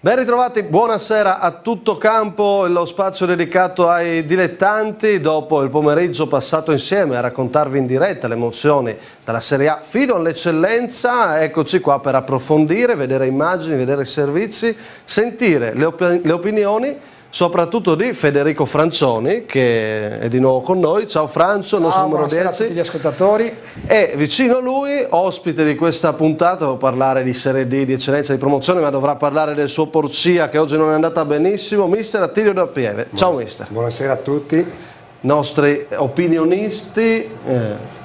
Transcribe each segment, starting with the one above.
Ben ritrovati, buonasera a tutto campo, lo spazio dedicato ai dilettanti dopo il pomeriggio passato insieme a raccontarvi in diretta le emozioni dalla Serie A fino all'eccellenza. Eccoci qua per approfondire, vedere immagini, vedere servizi, sentire le opinioni soprattutto di Federico Francioni, che è di nuovo con noi. Ciao Francio, nostro numero 10. Buonasera a tutti gli ascoltatori. E vicino a lui, ospite di questa puntata, devo parlare di Serie D, di eccellenza, di promozione, ma dovrà parlare del suo Porcia che oggi non è andata benissimo, mister Attilio da Pieve. Ciao mister. Buonasera a tutti. Nostri opinionisti,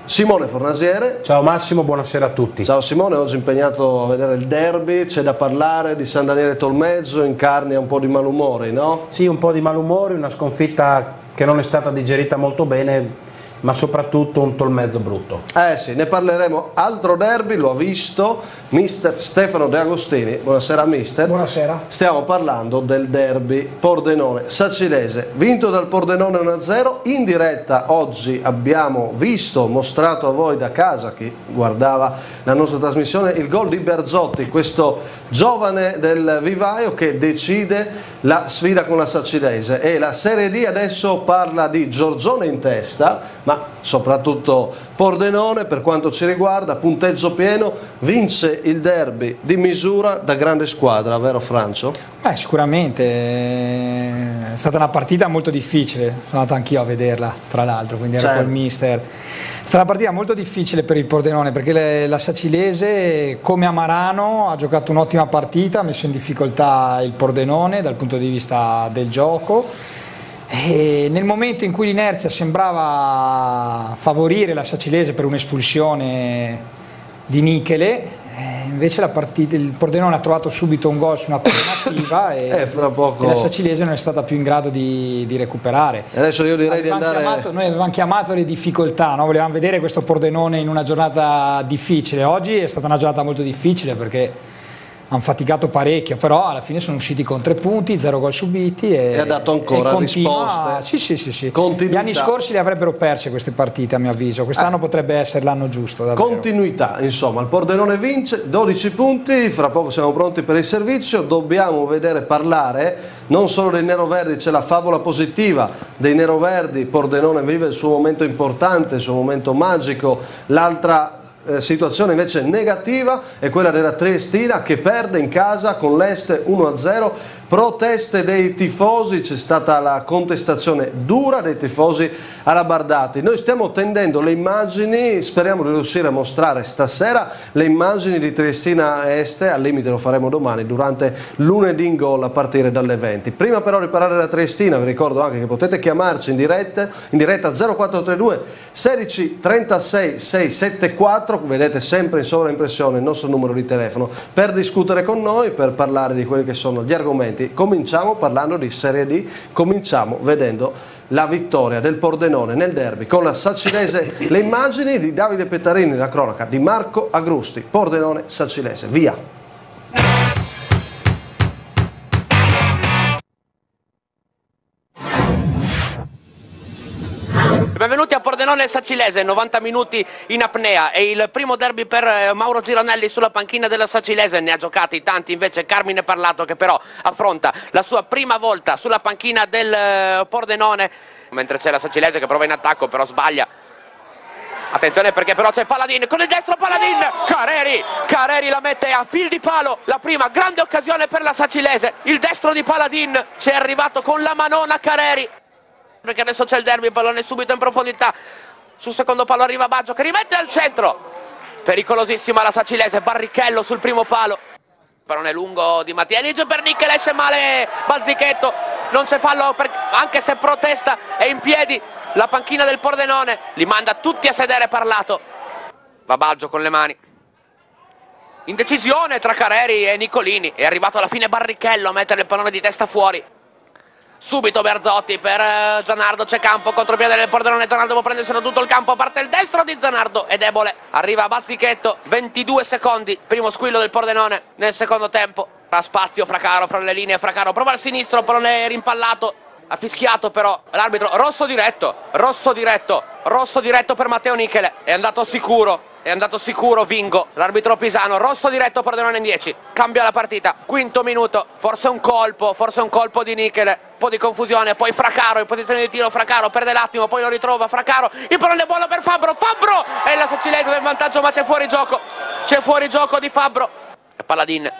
Simone Fornasiere. Ciao Massimo, buonasera a tutti. Ciao Simone, oggi impegnato a vedere il derby, c'è da parlare di San Daniele Tolmezzo, incarni un po' di malumori, no? Sì, un po' di malumori, una sconfitta che non è stata digerita molto bene, ma soprattutto un Tolmezzo brutto. Sì, ne parleremo. Altro derby, lo ha visto mister Stefano De Agostini. Buonasera mister. Buonasera. Stiamo parlando del derby Pordenone-Sacilese, vinto dal Pordenone 1-0. In diretta oggi abbiamo visto, mostrato a voi da casa, chi guardava la nostra trasmissione, il gol di Berzotti, questo giovane del vivaio che decide la sfida con la Sacilese. E la Serie D adesso parla di Giorgione in testa, ma soprattutto Pordenone per quanto ci riguarda, punteggio pieno, vince il derby di misura da grande squadra, vero Francio? Sicuramente è stata una partita molto difficile, sono andato anch'io a vederla tra l'altro, quindi ero col mister. È stata una partita molto difficile per il Pordenone perché la Sacilese, come a Marano, ha giocato un'ottima partita, ha messo in difficoltà il Pordenone dal punto di vista del gioco. E nel momento in cui l'inerzia sembrava favorire la Sacilese per un'espulsione di Nichele, invece il Pordenone ha trovato subito un gol su una alternativa e la Sacilese non è stata più in grado di recuperare. Adesso io direi Noi avevamo chiamato le difficoltà, no? Volevamo vedere questo Pordenone in una giornata difficile. Oggi è stata una giornata molto difficile perché hanno faticato parecchio, però alla fine sono usciti con 3 punti, 0 gol subiti e ha dato ancora risposte. Sì. Gli anni scorsi le avrebbero perse queste partite, a mio avviso. Quest'anno potrebbe essere l'anno giusto, davvero. Continuità, insomma, il Pordenone vince, 12 punti, fra poco siamo pronti per il servizio. Dobbiamo parlare non solo dei neroverdi, c'è la favola positiva dei neroverdi. Pordenone vive il suo momento importante, il suo momento magico. L'altra situazione invece negativa è quella della Triestina che perde in casa con l'Este 1-0. Proteste dei tifosi, c'è stata la contestazione dura dei tifosi alla Bardati. Noi stiamo tendendo le immagini, speriamo di riuscire a mostrare stasera le immagini di Triestina Este, al limite lo faremo domani durante lunedì in gol a partire dalle 20. Prima però di parlare della Triestina vi ricordo anche che potete chiamarci in diretta 0432 16 36 674, vedete sempre in sovraimpressione il nostro numero di telefono per discutere con noi, per parlare di quelli che sono gli argomenti. Cominciamo parlando di Serie D, cominciamo vedendo la vittoria del Pordenone nel derby con la Sacilese. Le immagini di Davide Pettarini, la cronaca di Marco Agrusti. Pordenone Sacilese, via. Benvenuti a Pordenone Sacilese, 90 minuti in apnea, è il primo derby per Mauro Gironelli sulla panchina della Sacilese, ne ha giocati tanti invece Carmine Parlato che però affronta la sua prima volta sulla panchina del Pordenone, mentre c'è la Sacilese che prova in attacco però sbaglia. Attenzione perché però c'è Paladin, con il destro Paladin, Careri la mette a fil di palo, la prima grande occasione per la Sacilese, il destro di Paladin, ci è arrivato con la manona Careri. Perché adesso c'è il derby, il pallone subito in profondità, sul secondo palo arriva Baggio che rimette al centro, pericolosissima la Sacilese, Barrichello sul primo palo, pallone lungo di Mattia Elige per Nichele, esce male Balzichetto, non c'è fallo anche se protesta, è in piedi la panchina del Pordenone, li manda tutti a sedere Parlato, va Baggio con le mani, indecisione tra Careri e Nicolini, è arrivato alla fine Barrichello a mettere il pallone di testa fuori. Subito Berzotti per Zanardo, c'è campo, contropiede del Pordenone, Zanardo può prenderselo tutto il campo, parte il destro di Zanardo, è debole, arriva Bazzichetto, 22 secondi, primo squillo del Pordenone nel secondo tempo, fa spazio Fracaro fra le linee, Fracaro prova al sinistro, pallone rimpallato ha fischiato però l'arbitro, rosso diretto per Matteo Nichele, è andato sicuro Vingo, l'arbitro pisano, rosso diretto Pordenone in 10, cambia la partita, quinto minuto, forse un colpo di Nichele, un po' di confusione, poi Fracaro in posizione di tiro, Fracaro perde l'attimo, poi lo ritrova Fracaro, il pallone è buono per Fabbro e la Sacilese va in vantaggio, ma c'è fuori gioco di Fabbro, Paladin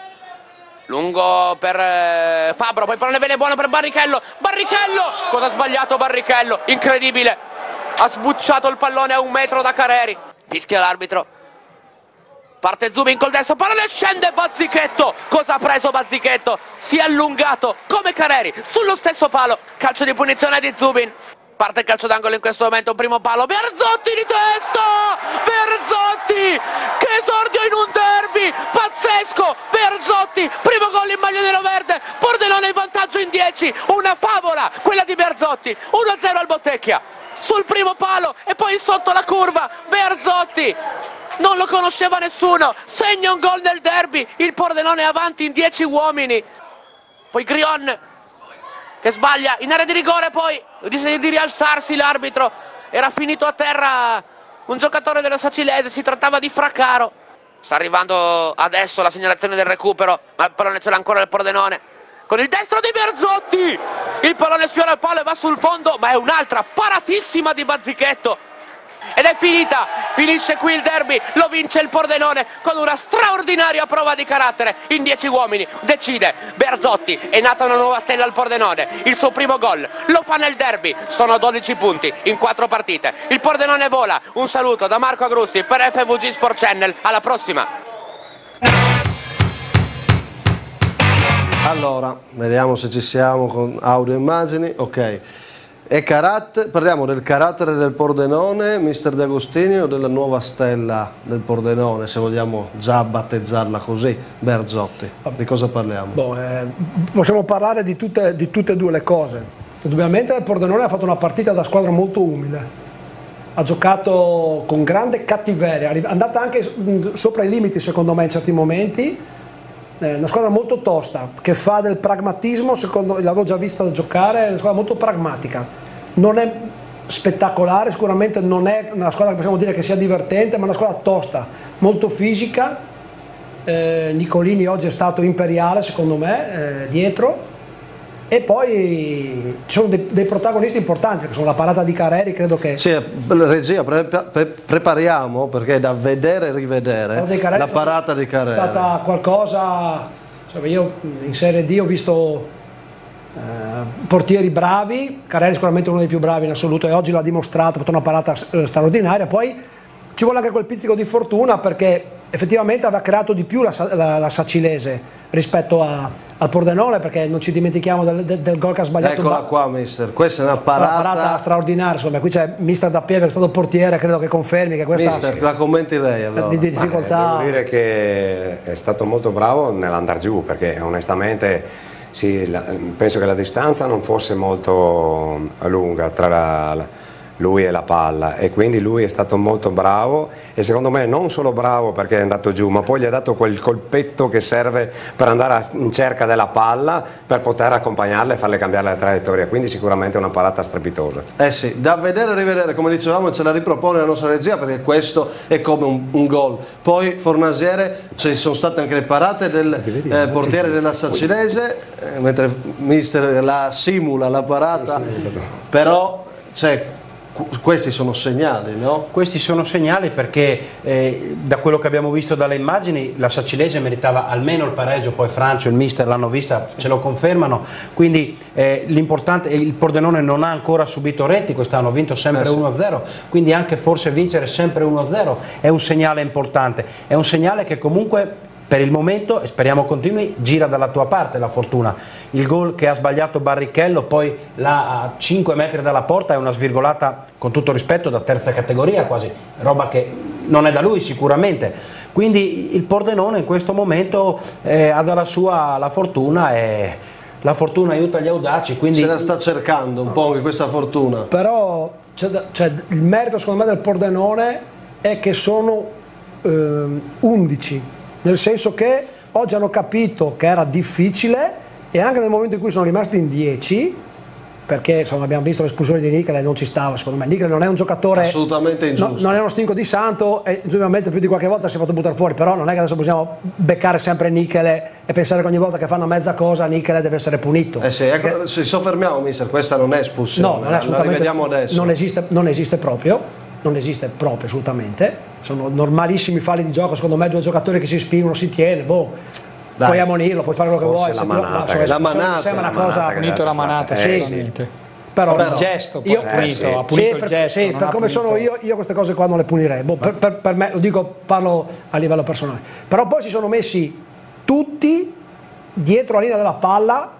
lungo per Fabbro, poi pallone bene buono per Barrichello, cosa ha sbagliato Barrichello, incredibile, ha sbucciato il pallone a 1 metro da Careri, fischia l'arbitro, parte Zubin col destro, pallone scende Bazzichetto, cosa ha preso Bazzichetto? Si è allungato come Careri sullo stesso palo, calcio di punizione di Zubin, parte il calcio d'angolo in questo momento, primo palo, Berzotti di testa, Berzotti che esordio in un derby pazzesco, Berzotti, primo gol in maglia neroverde, Pordenone in vantaggio in 10, una favola quella di Berzotti, 1-0 al Bottecchia sul primo palo e poi sotto la curva Berzotti, non lo conosceva nessuno, segna un gol nel derby, il Pordenone è avanti in 10 uomini, poi Grion che sbaglia in area di rigore, poi decide di rialzarsi l'arbitro, era finito a terra un giocatore della Sacilese, si trattava di Fracaro, sta arrivando adesso la segnalazione del recupero, ma il pallone ce l'ha ancora il Pordenone, con il destro di Berzotti, il pallone sfiora il palo e va sul fondo, ma è un'altra paratissima di Bazzichetto, ed è finita, finisce qui il derby, lo vince il Pordenone con una straordinaria prova di carattere, in 10 uomini decide Berzotti, è nata una nuova stella al Pordenone, il suo primo gol lo fa nel derby, sono 12 punti in 4 partite, il Pordenone vola, un saluto da Marco Agrusti per FVG Sport Channel, alla prossima. Allora, vediamo se ci siamo con audio e immagini, ok. Parliamo del carattere del Pordenone, mister De Agostini, o della nuova stella del Pordenone, se vogliamo già battezzarla così, Berzotti? Di cosa parliamo? Possiamo parlare di tutte e due le cose. Indubbiamente il Pordenone ha fatto una partita da squadra molto umile, ha giocato con grande cattiveria, è andata anche sopra i limiti secondo me in certi momenti, una squadra molto tosta, che fa del pragmatismo, l'avevo già vista giocare, è una squadra molto pragmatica, non è spettacolare, sicuramente non è una squadra che possiamo dire che sia divertente, ma è una squadra tosta, molto fisica, Nicolini oggi è stato imperiale secondo me, dietro, e poi ci sono dei protagonisti importanti, che sono la parata di Careri, credo che... Sì, regia, prepariamo, perché è da vedere e rivedere la parata di Careri. È stata qualcosa, cioè io in Serie D ho visto portieri bravi, Careri è sicuramente uno dei più bravi in assoluto e oggi l'ha dimostrato, ha fatto una parata straordinaria, poi ci vuole anche quel pizzico di fortuna perché effettivamente aveva creato di più la Sacilese rispetto al Pordenone, perché non ci dimentichiamo del gol che ha sbagliato. Eccola qua mister, questa è una parata straordinaria, insomma, qui c'è mister D'Appieve che è stato portiere, credo che confermi che questa mister, la commenti lei allora. Di difficoltà. Devo dire che è stato molto bravo nell'andar giù, perché onestamente sì, penso che la distanza non fosse molto lunga tra lui e la palla, e quindi lui è stato molto bravo, e secondo me non solo bravo perché è andato giù, ma poi gli ha dato quel colpetto che serve per andare in cerca della palla, per poter accompagnarla e farle cambiare la traiettoria, quindi sicuramente una parata strepitosa. Eh sì, da vedere e rivedere, come dicevamo, ce la ripropone la nostra regia, perché questo è come un gol. Poi Fornasiere, ci sono state anche le parate del portiere della Sacilese, mentre mister la simula la parata, però questi sono segnali, no? Questi sono segnali perché da quello che abbiamo visto dalle immagini la Sacilese meritava almeno il pareggio, poi Francio e il mister l'hanno vista, ce lo confermano, quindi l'importante, il Pordenone non ha ancora subito reti quest'anno, ha vinto sempre 1-0, quindi anche forse vincere sempre 1-0 è un segnale importante, è un segnale che comunque per il momento, e speriamo continui, gira dalla tua parte la fortuna. Il gol che ha sbagliato Barrichello poi là a 5 metri dalla porta è una svirgolata, con tutto rispetto, da terza categoria quasi, roba che non è da lui sicuramente, quindi il Pordenone in questo momento ha dalla sua la fortuna, e la fortuna aiuta gli audaci, quindi se la sta cercando un po' anche questa fortuna. Però il merito secondo me del Pordenone è che sono 11, nel senso che oggi hanno capito che era difficile, e anche nel momento in cui sono rimasti in 10 perché insomma, abbiamo visto l'espulsione di Nichele, non ci stava secondo me. Nichele non è un giocatore assolutamente ingiusto, non è uno stinco di santo e indubbiamente più di qualche volta si è fatto buttare fuori, però non è che adesso possiamo beccare sempre Nichele e pensare che ogni volta che fanno mezza cosa Nichele deve essere punito. Sì, ecco, se soffermiamo, mister, questa non è espulsione, no, non è assolutamente, la rivediamo adesso. Non esiste proprio assolutamente, sono normalissimi falli di gioco, secondo me due giocatori che si spingono, si tiene, puoi ammonirlo, puoi fare quello che vuoi, la manata, sembra una cosa punito la manata, sicuramente. Però il gesto poi ha punito il gesto, sì, per come sono io queste cose qua non le punirei, per me, lo dico, parlo a livello personale, però poi si sono messi tutti dietro la linea della palla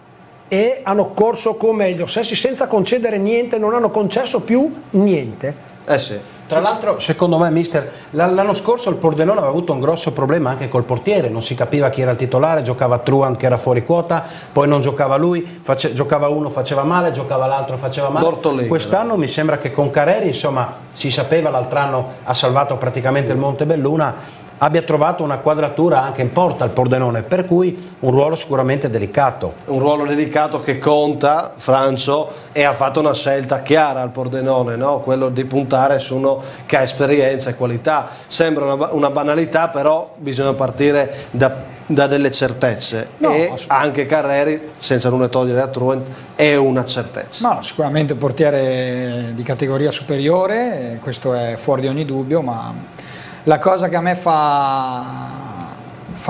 e hanno corso come gli ossessi senza concedere niente, non hanno concesso più niente. Sì. Tra l'altro, secondo me, mister, l'anno scorso il Pordenone aveva avuto un grosso problema anche col portiere, non si capiva chi era il titolare, giocava Truant che era fuori quota, poi non giocava lui, giocava uno faceva male, giocava l'altro faceva male. Quest'anno mi sembra che con Carreri, insomma, si sapeva, l'altro anno ha salvato praticamente il Montebelluna, abbia trovato una quadratura anche in porta al Pordenone, per cui un ruolo sicuramente delicato. Un ruolo delicato che conta, Francio, e ha fatto una scelta chiara al Pordenone, no? Quello di puntare su uno che ha esperienza e qualità. Sembra una banalità, però bisogna partire da delle certezze, e anche Carreri, senza nulla togliere a Truant, è una certezza. No, sicuramente un portiere di categoria superiore, questo è fuori di ogni dubbio, ma la cosa che a me fa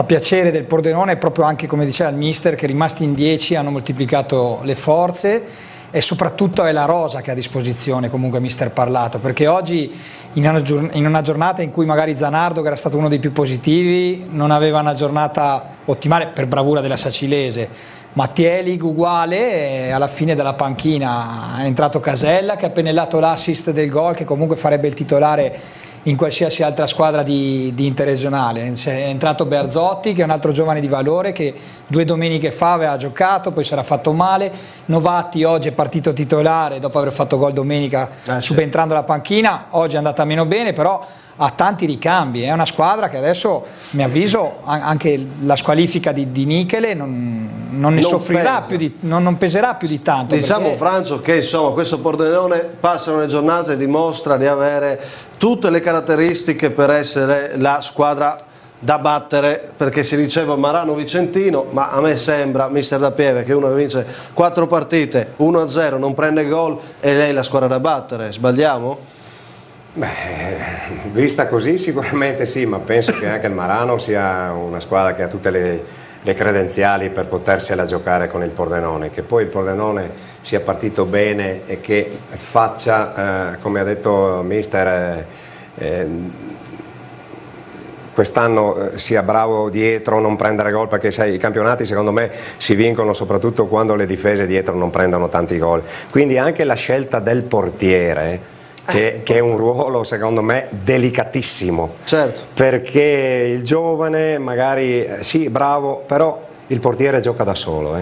piacere del Pordenone è proprio anche, come diceva il mister, che rimasti in 10 hanno moltiplicato le forze e soprattutto è la rosa che ha a disposizione comunque mister Parlato, perché oggi in una giornata in cui magari Zanardo, che era stato uno dei più positivi, non aveva una giornata ottimale per bravura della Sacilese, Mattielig uguale, e alla fine della panchina è entrato Casella che ha pennellato l'assist del gol, che comunque farebbe il titolare in qualsiasi altra squadra di interregionale. È entrato Berzotti, che è un altro giovane di valore, che 2 domeniche fa aveva giocato, poi si era fatto male. Novatti oggi è partito titolare dopo aver fatto gol domenica subentrando alla panchina, oggi è andata meno bene, però ha tanti ricambi, è una squadra che adesso, a mio avviso, anche la squalifica di Nichele non ne soffrirà più non peserà più di tanto. Diciamo, perché... Francio, che insomma questo Pordenone passano le giornate e dimostra di avere tutte le caratteristiche per essere la squadra da battere, perché si diceva Marano Vicentino, ma a me sembra, mister Da Pieve, che uno vince 4 partite 1-0, non prende gol e lei è la squadra da battere. Sbagliamo? Beh, vista così sicuramente sì, ma penso che anche il Marano sia una squadra che ha tutte le credenziali per potersela giocare con il Pordenone. Che poi il Pordenone sia partito bene e che faccia, come ha detto mister, quest'anno sia bravo dietro, non prendere gol, perché sai, i campionati secondo me si vincono soprattutto quando le difese dietro non prendono tanti gol. Quindi anche la scelta del portiere, che è un ruolo secondo me delicatissimo, certo, perché il giovane magari sì, bravo, però il portiere gioca da solo,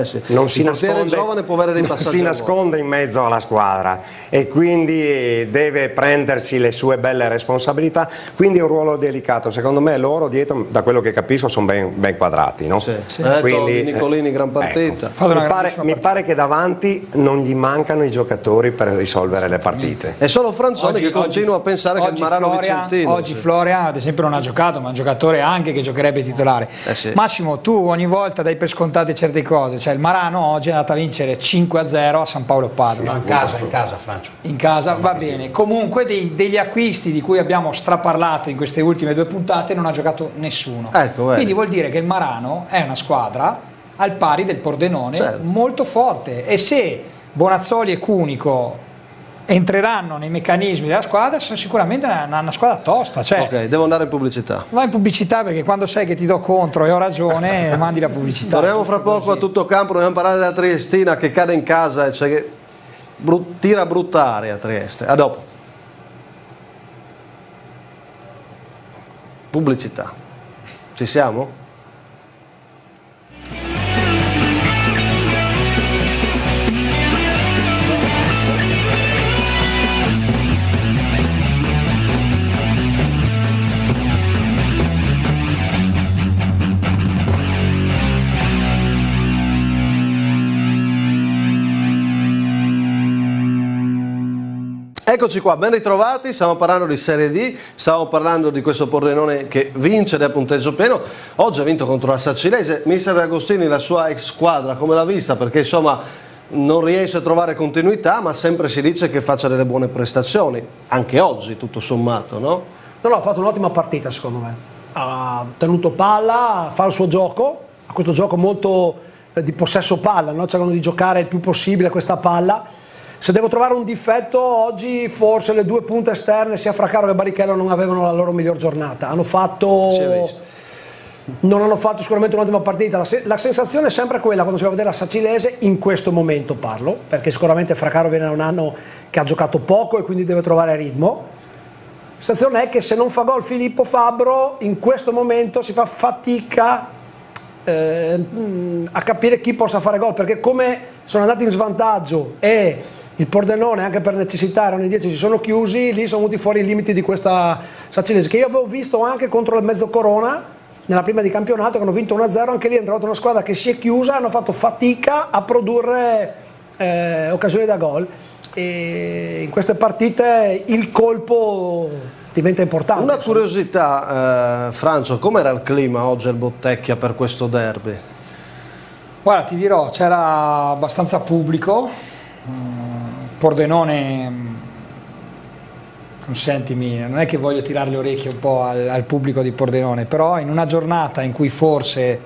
sì. Non si nasconde, giovane può avere dei passaggi, si nasconde in mezzo alla squadra e quindi deve prendersi le sue belle responsabilità, quindi è un ruolo delicato. Secondo me loro dietro, da quello che capisco, sono ben quadrati, no? Sì. Quindi, Nicolini gran partita, ecco. Mi pare che davanti non gli mancano i giocatori per risolvere le partite. È solo Franzoni che continua a pensare che il Marano Vicentino. Oggi Florian ad esempio non ha giocato, ma è un giocatore anche che giocherebbe titolare. Sì. Massimo, tu ogni volta dai per scontate certe cose. Cioè il Marano oggi è andato a vincere 5-0 a San Paolo Padova. Sì, in casa Francio. In casa, va bene. Comunque degli acquisti di cui abbiamo straparlato in queste ultime 2 puntate non ha giocato nessuno. Quindi vuol dire che il Marano è una squadra al pari del Pordenone, certo, molto forte, e se Bonazzoli e Cunico entreranno nei meccanismi della squadra, sono sicuramente una squadra tosta. Cioè, ok, devo andare in pubblicità. Vai in pubblicità, perché quando sai che ti do contro e ho ragione mandi la pubblicità. Torniamo fra poco a tutto campo, dobbiamo parlare della Triestina che cade in casa e che tira brutta aria a Trieste. A dopo. Pubblicità. Ci siamo? Eccoci qua, ben ritrovati, stiamo parlando di Serie D, stiamo parlando di questo Pordenone che vince da punteggio pieno, oggi ha vinto contro la Sacilese. Mister Agostini, la sua ex squadra, come l'ha vista? Perché insomma non riesce a trovare continuità, ma sempre si dice che faccia delle buone prestazioni, anche oggi tutto sommato, no? No, ha fatto un'ottima partita secondo me, ha tenuto palla, fa il suo gioco, ha questo gioco molto di possesso palla, no? Cercano di giocare il più possibile questa palla. Se devo trovare un difetto, oggi forse le due punte esterne, sia Fraccaro che Barrichello, non avevano la loro miglior giornata. Non hanno fatto sicuramente un'ottima partita. La sensazione è sempre quella quando si va a vedere la Sacilese, in questo momento parlo, perché sicuramente Fraccaro viene da un anno che ha giocato poco e quindi deve trovare ritmo. La sensazione è che se non fa gol Filippo Fabbro, in questo momento si fa fatica a capire chi possa fare gol, perché come sono andati in svantaggio e il Pordenone anche per necessità erano in 10, si sono chiusi, lì sono venuti fuori i limiti di questa Sacilese, che io avevo visto anche contro il Mezzocorona nella prima di campionato, che hanno vinto 1-0, anche lì è entrata una squadra che si è chiusa, hanno fatto fatica a produrre occasioni da gol, e in queste partite il colpo diventa importante. Una curiosità, Francio, com'era il clima oggi al Bottecchia per questo derby? Guarda, ti dirò, c'era abbastanza pubblico, Pordenone, consentimi, non è che voglio tirare le orecchie un po' al pubblico di Pordenone, però in una giornata in cui forse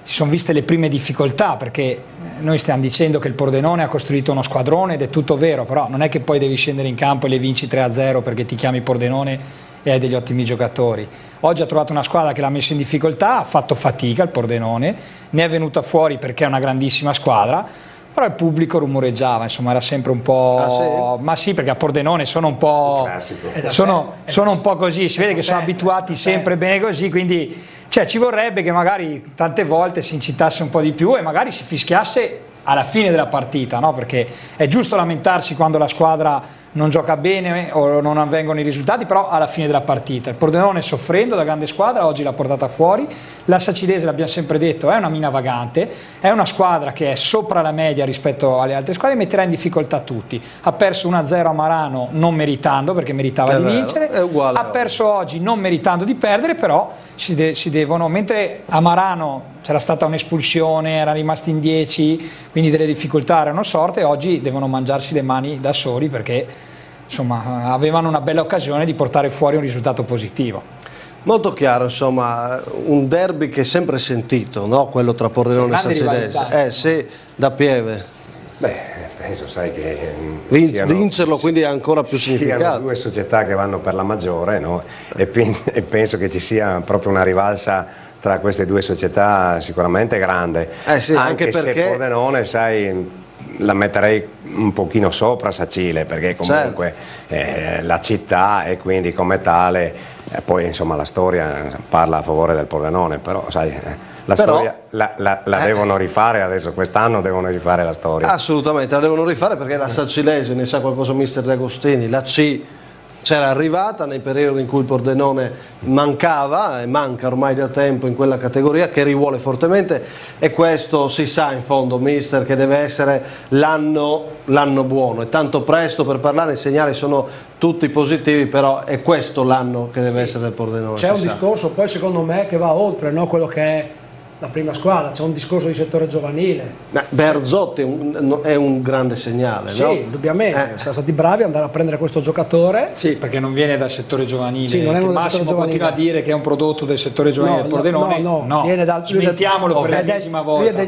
si sono viste le prime difficoltà, perché noi stiamo dicendo che il Pordenone ha costruito uno squadrone ed è tutto vero, però non è che poi devi scendere in campo e le vinci 3-0 perché ti chiami Pordenone e hai degli ottimi giocatori. Oggi ha trovato una squadra che l'ha messo in difficoltà, ha fatto fatica il Pordenone, ne è venuta fuori perché è una grandissima squadra, però il pubblico rumoreggiava, insomma era sempre un po'... Ah, sì? Ma sì, perché a Pordenone sono un po'... sono un po' così, si vede che sono abituati sempre bene così, quindi cioè, ci vorrebbe che magari tante volte si incitasse un po' di più e magari si fischiasse alla fine della partita, no? Perché è giusto lamentarsi quando la squadra non gioca bene o non avvengono i risultati, però alla fine della partita il Pordenone, soffrendo da grande squadra, oggi l'ha portata fuori. La Sacilese, l'abbiamo sempre detto, è una mina vagante, è una squadra che è sopra la media rispetto alle altre squadre e metterà in difficoltà tutti. Ha perso 1-0 a Marano non meritando, perché meritava di vincere, ha perso oggi non meritando di perdere, però si devono, mentre a Marano c'era stata un'espulsione, erano rimasti in 10, quindi delle difficoltà erano sorte, oggi devono mangiarsi le mani da soli perché insomma avevano una bella occasione di portare fuori un risultato positivo. Molto chiaro, insomma, un derby che è sempre sentito, no? Quello tra Pordenone e Sacilese. Sì, da Pieve. Beh, penso, sai, che vincerlo quindi è ancora più significativo. Siano due società che vanno per la maggiore, no? E penso che ci sia proprio una rivalsa tra queste due società sicuramente grande, sì, anche perché se Pordenone, sai, la metterei un pochino sopra Sacile, perché comunque la città e quindi come tale, poi insomma la storia parla a favore del Pordenone, però sai, storia la devono rifare adesso, quest'anno devono rifare la storia. Assolutamente, la devono rifare perché la Sacilese, ne sa qualcosa mister D'Agostini, la C c'era arrivata nei periodi in cui il Pordenone mancava e manca ormai da tempo in quella categoria, che rivuole fortemente, e questo si sa in fondo, mister, che deve essere l'anno buono. È tanto presto per parlare, i segnali sono tutti positivi, però è questo l'anno che deve essere il Pordenone. C'è un discorso poi secondo me che va oltre, no? Quello che è la prima squadra, c'è un discorso di settore giovanile. Berzotti è un grande segnale, sì, no? Indubbiamente, sono stati bravi ad andare a prendere questo giocatore. Sì, perché non viene dal settore giovanile, sì, non è Massimo continua a dire che è un prodotto del settore giovanile del Pordenone, no, viene dal, smentiamolo per l'ennesima volta.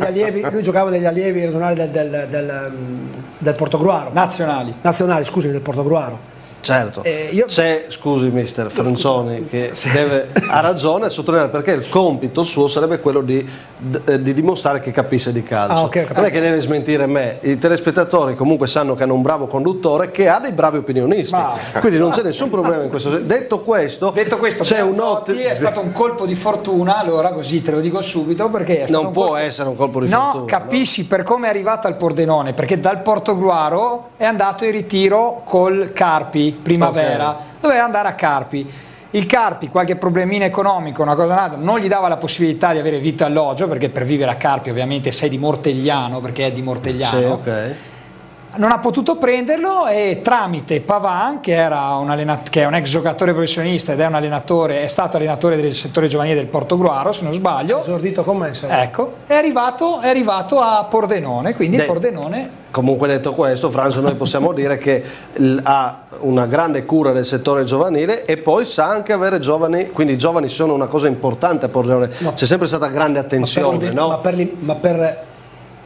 Lui giocava negli allievi regionali del Portogruaro. Nazionali, scusami, del Portogruaro. Certo, c'è, scusi mister Francioni, che ha ragione a sottolineare, perché il compito suo sarebbe quello di dimostrare che capisce di calcio. Non è che deve smentire me, i telespettatori comunque sanno che hanno un bravo conduttore che ha dei bravi opinionisti, quindi non c'è nessun problema in questo senso. Detto questo c'è è stato un colpo di fortuna, allora così te lo dico subito, perché è stato non può essere un colpo di fortuna. No, capisci per come è arrivata al Pordenone, perché dal Portogruaro è andato in ritiro col Carpi Primavera, doveva andare a Carpi. Il Carpi, qualche problemino economico, una cosa nata, non gli dava la possibilità di avere vitto e alloggio, perché per vivere a Carpi ovviamente sei di Mortegliano, perché è di Mortegliano. Sì, non ha potuto prenderlo e tramite Pavan, che è un ex giocatore professionista ed è stato allenatore del settore giovanile del Portogruaro, se non sbaglio, esordito con me, ecco, è arrivato a Pordenone, quindi Pordenone. Comunque, detto questo, Franzo, noi possiamo dire che ha una grande cura del settore giovanile e poi sa anche avere giovani, quindi i giovani sono una cosa importante a Pordenone, c'è sempre stata grande attenzione, no? Ma per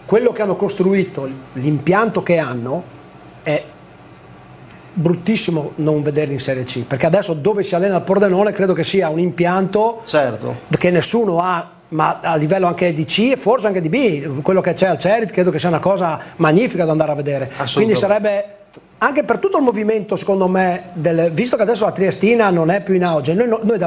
quello che hanno costruito, l'impianto che hanno, è bruttissimo non vederli in Serie C, perché adesso dove si allena il Pordenone credo che sia un impianto che nessuno ha, ma a livello anche di C e forse anche di B, quello che c'è al Cerit credo che sia una cosa magnifica da andare a vedere, quindi sarebbe anche per tutto il movimento, secondo me, visto che adesso la Triestina non è più in auge, noi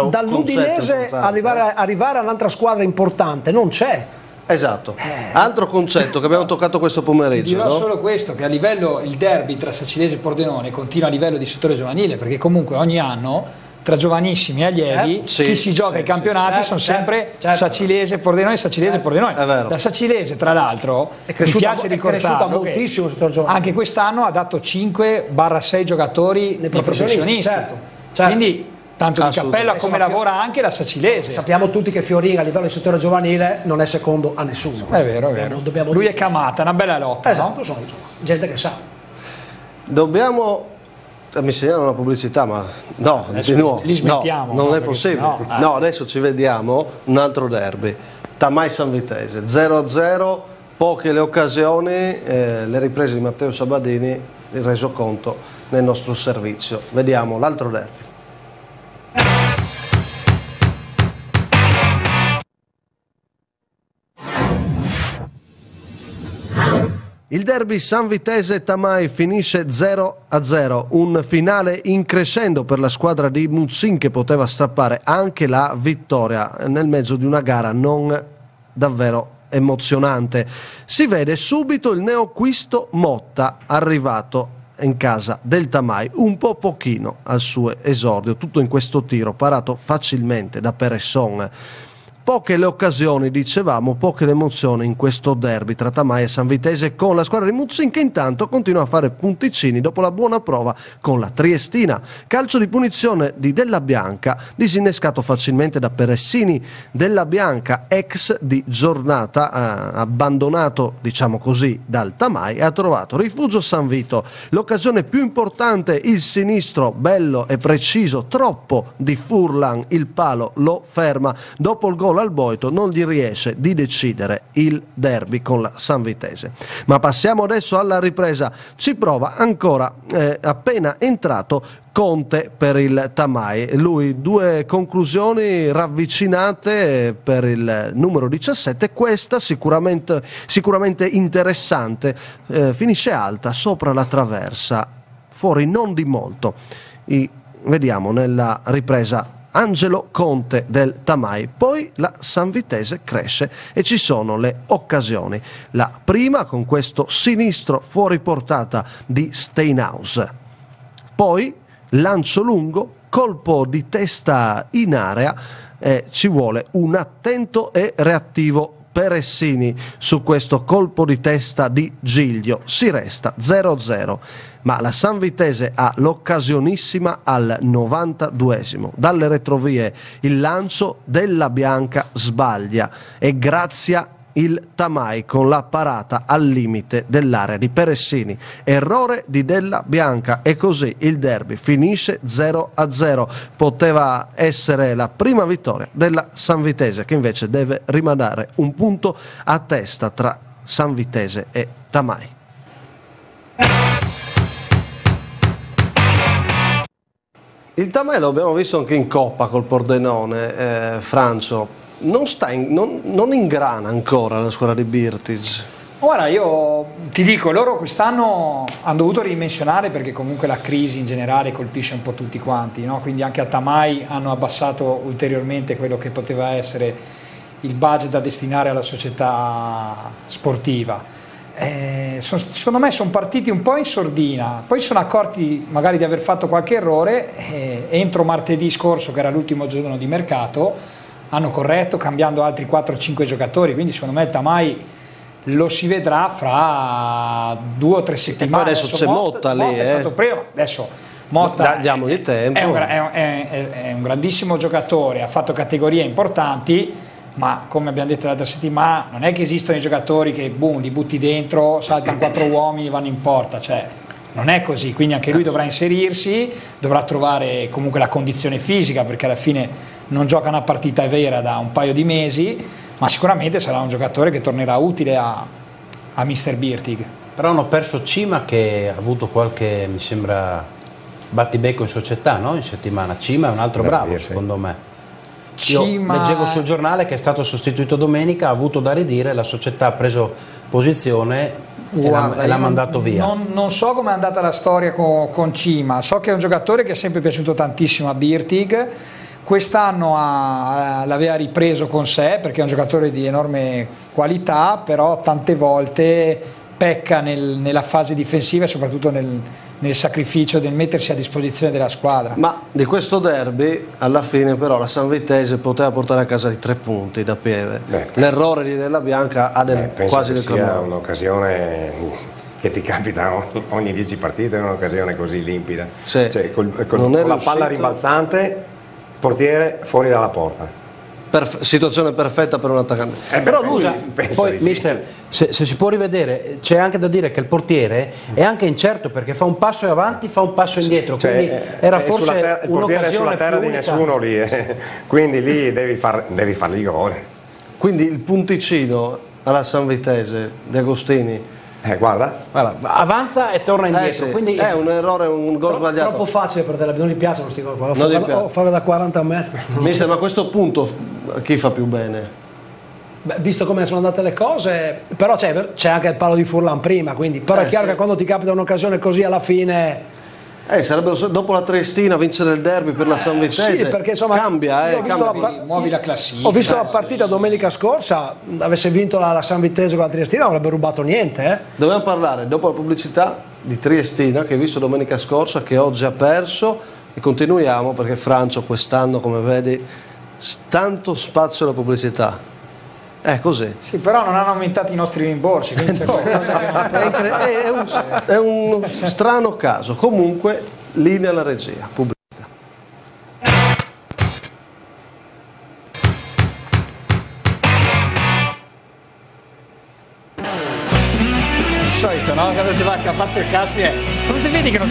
dall'Udinese arrivare a un'altra squadra importante non c'è. Esatto, altro concetto che abbiamo toccato questo pomeriggio. Ti dirò solo questo, che a livello il derby tra Sacilese e Pordenone continua a livello di settore giovanile, perché comunque ogni anno tra giovanissimi e allievi chi si gioca i campionati sono sempre Sacilese, Pordenone, Sacilese, Pordenone. La Sacilese, tra l'altro, mi piace ricordarlo, moltissimo anche quest'anno ha dato 5-6 giocatori nei professionisti. Quindi tanto di cappello a come lavora anche la Sacilese. Sappiamo tutti che Fiorini a livello del settore giovanile non è secondo a nessuno. È vero, è vero. Lui è Camata, una bella lotta. Esatto, no? Gente che sa. Dobbiamo... Mi segnalano una pubblicità, ma no, adesso di nuovo, li smettiamo. No, non è possibile. No, adesso ci vediamo un altro derby. Tamai San Vitese, 0-0, poche le occasioni, le riprese di Matteo Sabadini, il resoconto nel nostro servizio. Vediamo l'altro derby. Il derby San Vitese-Tamai finisce 0-0, un finale in crescendo per la squadra di Muzzin che poteva strappare anche la vittoria nel mezzo di una gara non davvero emozionante. Si vede subito il neoacquisto Motta arrivato in casa del Tamai, un po' pochino al suo esordio, tutto in questo tiro parato facilmente da Peresson. Poche le occasioni, dicevamo, poche le emozioni in questo derby tra Tamai e San Vitese, con la squadra di Muzzin che intanto continua a fare punticini dopo la buona prova con la Triestina. Calcio di punizione di Della Bianca, disinnescato facilmente da Peressini. Della Bianca, ex di giornata, abbandonato, diciamo così, dal Tamai, ha trovato rifugio San Vito. L'occasione più importante, il sinistro, bello e preciso, troppo di Furlan, il palo lo ferma. Dopo il gol al Boito non gli riesce di decidere il derby con la San Vitese. Ma passiamo adesso alla ripresa. Ci prova ancora appena entrato Conte per il Tamai. Lui 2 conclusioni ravvicinate per il numero 17, questa sicuramente interessante, finisce alta sopra la traversa, fuori non di molto. Vediamo nella ripresa Angelo Conte del Tamai, poi la San Vitese cresce e ci sono le occasioni. La prima con questo sinistro fuori portata di Steinhaus, poi lancio lungo, colpo di testa in area, ci vuole un attento e reattivo Peressini su questo colpo di testa di Giglio. Si resta 0-0, ma la San Vitese ha l'occasionissima al 92esimo. Dalle retrovie il lancio Della Bianca sbaglia e grazia il Tamai con la parata al limite dell'area di Peressini. Errore di Della Bianca e così il derby finisce 0-0. Poteva essere la prima vittoria della San Vitese, che invece deve rimandare un punto a testa tra San Vitese e Tamai. Il Tamai lo abbiamo visto anche in Coppa col Pordenone, Francio. Non ingrana ancora la squadra di Birtic. Guarda, io ti dico, loro quest'anno hanno dovuto ridimensionare perché comunque la crisi in generale colpisce un po' tutti quanti, no? Quindi anche a Tamai hanno abbassato ulteriormente quello che poteva essere il budget da destinare alla società sportiva. Secondo me sono partiti un po' in sordina, poi sono accorti magari di aver fatto qualche errore, entro martedì scorso, che era l'ultimo giorno di mercato, hanno corretto cambiando altri 4-5 giocatori, quindi secondo me il Tamai lo si vedrà fra 2 o 3 settimane. E poi adesso c'è Motta lì, è stato prima, adesso Motta diamogli tempo. È un grandissimo giocatore, ha fatto categorie importanti, ma come abbiamo detto l'altra settimana, non è che esistono i giocatori che boom, li butti dentro, saltano 4 uomini, vanno in porta, cioè non è così, quindi anche lui dovrà inserirsi, dovrà trovare comunque la condizione fisica, perché alla fine non gioca una partita vera da un paio di mesi, ma sicuramente sarà un giocatore che tornerà utile a Mr. Birtig. Però hanno perso Cima, che ha avuto qualche, mi sembra, battibecco in società, no? In settimana. Cima è un altro bravo, secondo me. Io leggevo sul giornale che è stato sostituito domenica, ha avuto da ridire, la società ha preso posizione e l'ha mandato via. Non so com'è andata la storia con Cima, so che è un giocatore che è sempre piaciuto tantissimo a Birtig, quest'anno l'aveva ripreso con sé perché è un giocatore di enorme qualità, però tante volte pecca nella fase difensiva e soprattutto nel sacrificio del mettersi a disposizione della squadra. Ma di questo derby alla fine però la Sanvitese poteva portare a casa i 3 punti da Pieve. L'errore di Della Bianca ha quasi del clamore. Sia un'occasione che ti capita ogni 10 partite, è un'occasione così limpida, sì. Cioè, con la palla rimbalzante, portiere fuori dalla porta. Situazione perfetta per un attaccante. Però lui poi, mister, se si può rivedere, c'è anche da dire che il portiere è anche incerto, perché fa un passo avanti, fa un passo indietro, quindi era forse il portiere è sulla terra di nessuno lì, quindi lì devi fargli gol. Quindi il punticino alla Sanvitese di Agostini, guarda, avanza e torna indietro, sì. quindi è un errore, un gol sbagliato. Troppo facile per te, non gli piacciono questi gol qua, lo farlo da 40 metri. Mister, ma a questo punto chi fa più bene? Beh, visto come sono andate le cose, però c'è anche il palo di Furlan prima, quindi però è chiaro che quando ti capita un'occasione così alla fine sarebbe dopo la Triestina vincere il derby per la Sanvitese. Sì, perché insomma cambia, muovi la classifica. Ho visto la partita domenica scorsa, avesse vinto la Sanvitese con la Triestina non avrebbe rubato niente. Dobbiamo parlare dopo la pubblicità di Triestina che hai visto domenica scorsa, che oggi ha perso, e continuiamo perché Francio quest'anno, come vedi, tanto spazio alla pubblicità. È così. Sì, però non hanno aumentato i nostri rimborsi, quindi c'è qualcosa che è un strano caso. Comunque, linea alla regia, pubblicità. di solito, no? Quando ti va a parte il cazzo non ti vedi che non...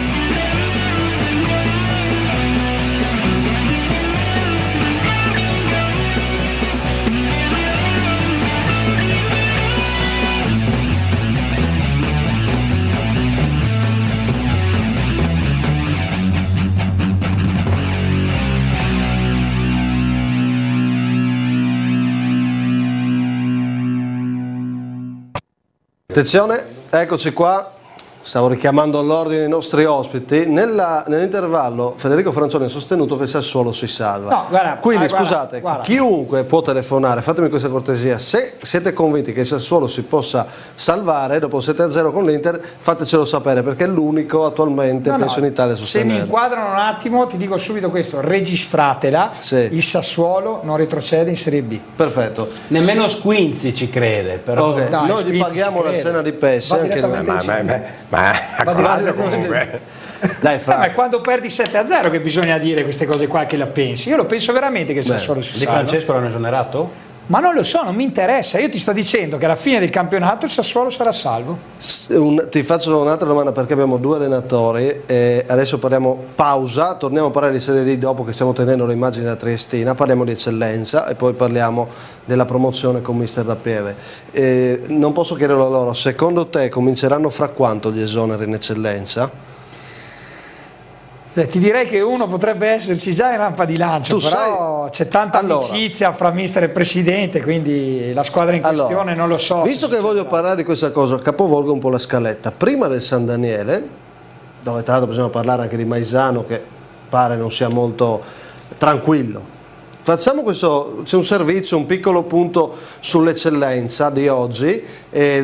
Attenzione, eccoci qua, stavo richiamando all'ordine i nostri ospiti. Nell'intervallo Federico Francione ha sostenuto che il Sassuolo si salva. No, guarda, quindi scusate, chiunque può telefonare, fatemi questa cortesia, se siete convinti che il Sassuolo si possa salvare dopo 7-0 con l'Inter, fatecelo sapere, perché è l'unico attualmente penso in Italia a sostenere. Se mi inquadrano un attimo ti dico subito questo, registratela, sì. Il Sassuolo non retrocede in Serie B. Perfetto. Nemmeno Squinzi ci crede, però. Okay. No, noi gli paghiamo la cena di pesce, anche ma a coraggio comunque. Dai, ma è quando perdi 7-0 che bisogna dire queste cose qua, che la pensi. Io lo penso veramente che il Sassuolo si salva. Di Francesco l'hanno esonerato? Ma non lo so, non mi interessa. Io ti sto dicendo che alla fine del campionato il Sassuolo sarà salvo. Ti faccio un'altra domanda, perché abbiamo 2 allenatori e adesso parliamo pausa, torniamo a parlare di Serie D dopo che stiamo tenendo le immagini della Triestina, parliamo di eccellenza e poi parliamo della promozione con Mister Da Pieve. Non posso chiederlo a loro, secondo te cominceranno fra quanto gli esoneri in eccellenza? Ti direi che uno potrebbe esserci già in rampa di lancio, però c'è tanta amicizia fra mister e presidente, quindi la squadra in questione non lo so. Visto che voglio parlare di questa cosa, capovolgo un po' la scaletta. Prima del San Daniele, dove tra l'altro bisogna parlare anche di Maisano, che pare non sia molto tranquillo, facciamo questo, c'è un servizio, un piccolo punto sull'eccellenza di oggi,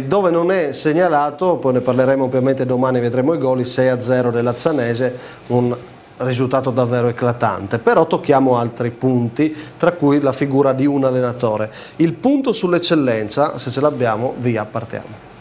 dove non è segnalato, poi ne parleremo ovviamente domani, vedremo i gol, il 6-0 dell'Azzanese, un risultato davvero eclatante, però tocchiamo altri punti, tra cui la figura di un allenatore. Il punto sull'eccellenza, se ce l'abbiamo, via, partiamo.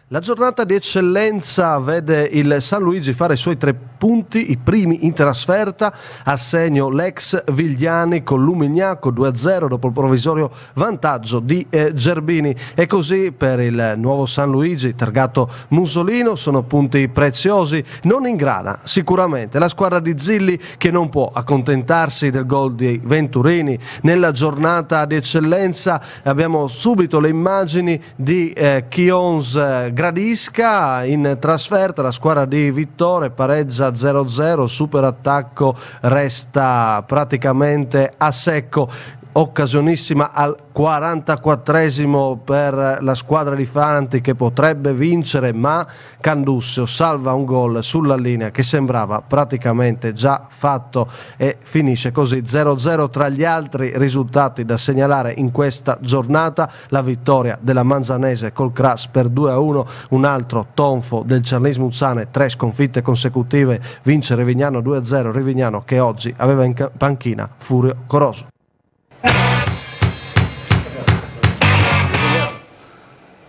La giornata di eccellenza vede il San Luigi fare i suoi 3 punti, i primi in trasferta, a segno l'ex Vigliani con Lumignaco 2-0 dopo il provvisorio vantaggio di Gerbini, e così per il nuovo San Luigi targato Musolino sono punti preziosi. Non ingrana sicuramente la squadra di Zilli, che non può accontentarsi del gol di Venturini. Nella giornata di eccellenza abbiamo subito le immagini di Chions Gradisca in trasferta, la squadra di Vittore pareggia 0-0, super attacco resta praticamente a secco. Occasionissima al 44esimo per la squadra di Fanti, che potrebbe vincere, ma Candussio salva un gol sulla linea che sembrava praticamente già fatto, e finisce così 0-0. Tra gli altri risultati da segnalare in questa giornata la vittoria della Manzanese col Cras per 2-1, un altro tonfo del Cernis Muzzane, 3 sconfitte consecutive, vince Rivignano 2-0, Rivignano che oggi aveva in panchina Furio Corosu.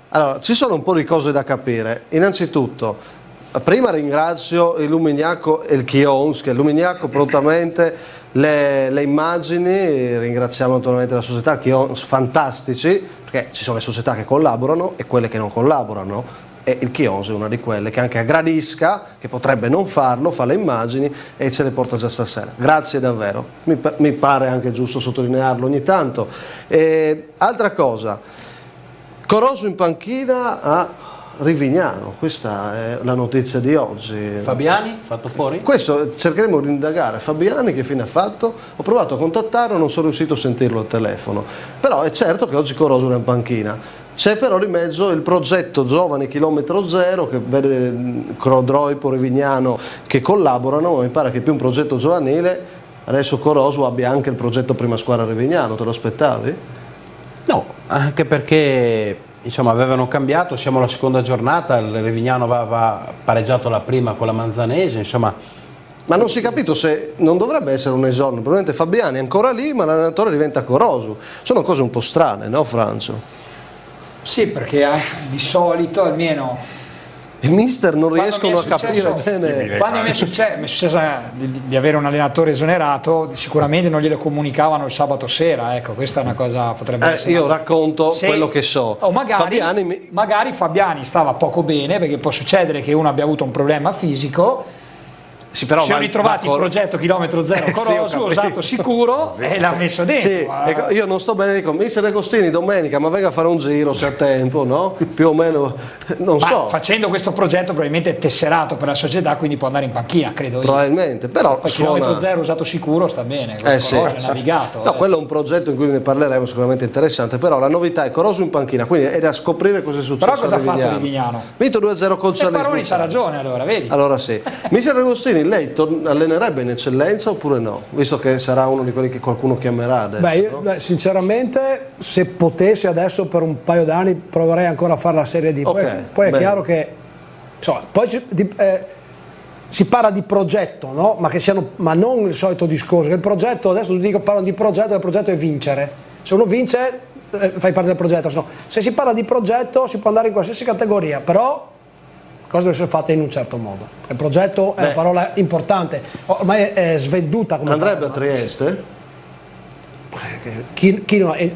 Allora, ci sono un po' di cose da capire. Innanzitutto, prima ringrazio il Lumignaco e il Chions, che Lumignaco prontamente le immagini, ringraziamo naturalmente la società Chions, fantastici, perché ci sono le società che collaborano e quelle che non collaborano, e il Chions è una di quelle che anche aggradisca, che potrebbe non farlo, fa le immagini e ce le porta già stasera. Grazie davvero, mi pare anche giusto sottolinearlo ogni tanto. Altra cosa, Corosu in panchina a Rivignano, questa è la notizia di oggi. Fabiani fatto fuori? Questo cercheremo di indagare. Fabiani che fine ha fatto? Ho provato a contattarlo, non sono riuscito a sentirlo al telefono, però è certo che oggi Corosu è in panchina. C'è però di mezzo il progetto Giovani Chilometro Zero, che vede Crodroipo, Rivignano che collaborano, ma mi pare che più un progetto giovanile, adesso Corosu abbia anche il progetto Prima Squadra Rivignano. Te lo aspettavi? No, anche perché insomma avevano cambiato, siamo alla seconda giornata, il Rivignano va pareggiato la prima con la Manzanese, insomma. Ma non si è capito se non dovrebbe essere un esordio, probabilmente Fabiani è ancora lì, ma l'allenatore diventa Corosu. Sono cose un po' strane, no Francio? Sì, perché di solito almeno il mister non riescono a capire bene. Quando mi è successo di avere un allenatore esonerato, sicuramente non glielo comunicavano il sabato sera, ecco, questa è una cosa, potrebbe essere. Io racconto quello che so. O magari Fabiani stava poco bene, perché può succedere che uno abbia avuto un problema fisico. Sì, però si sono ritrovati il progetto Chilometro Zero Corosu, usato sicuro, e l'ha messo dentro. Sì, ecco, io non sto bene, dico, mister Agostini domenica, ma venga a fare un giro se ha tempo, no? Più o meno, non so. Facendo questo progetto probabilmente è tesserato per la società, quindi può andare in panchina, credo io. Probabilmente, però il Chilometro Zero usato sicuro sta bene, sì, è navigato. No, quello è un progetto in cui ne parleremo, sicuramente interessante, però la novità è Corosu in panchina, quindi è da scoprire cosa è successo. Però cosa ha fatto Rivignano? Vinto 2-0 col Cernis. Paroni c'ha ragione, allora, vedi? Allora sì. Mister Agostini, lei allenerebbe in eccellenza oppure no? Visto che sarà uno di quelli che qualcuno chiamerà adesso. Beh, sinceramente, se potessi adesso per un paio d'anni proverei ancora a fare la Serie D. Poi è chiaro che insomma, poi si parla di progetto, no? Ma non il solito discorso, che il progetto, adesso parlano di progetto, il progetto è vincere. Se uno vince fai parte del progetto, se si parla di progetto si può andare in qualsiasi categoria, però cose devono essere fatte in un certo modo. Il progetto è una parola importante, ormai è svenduta come andrebbe parola. A Trieste?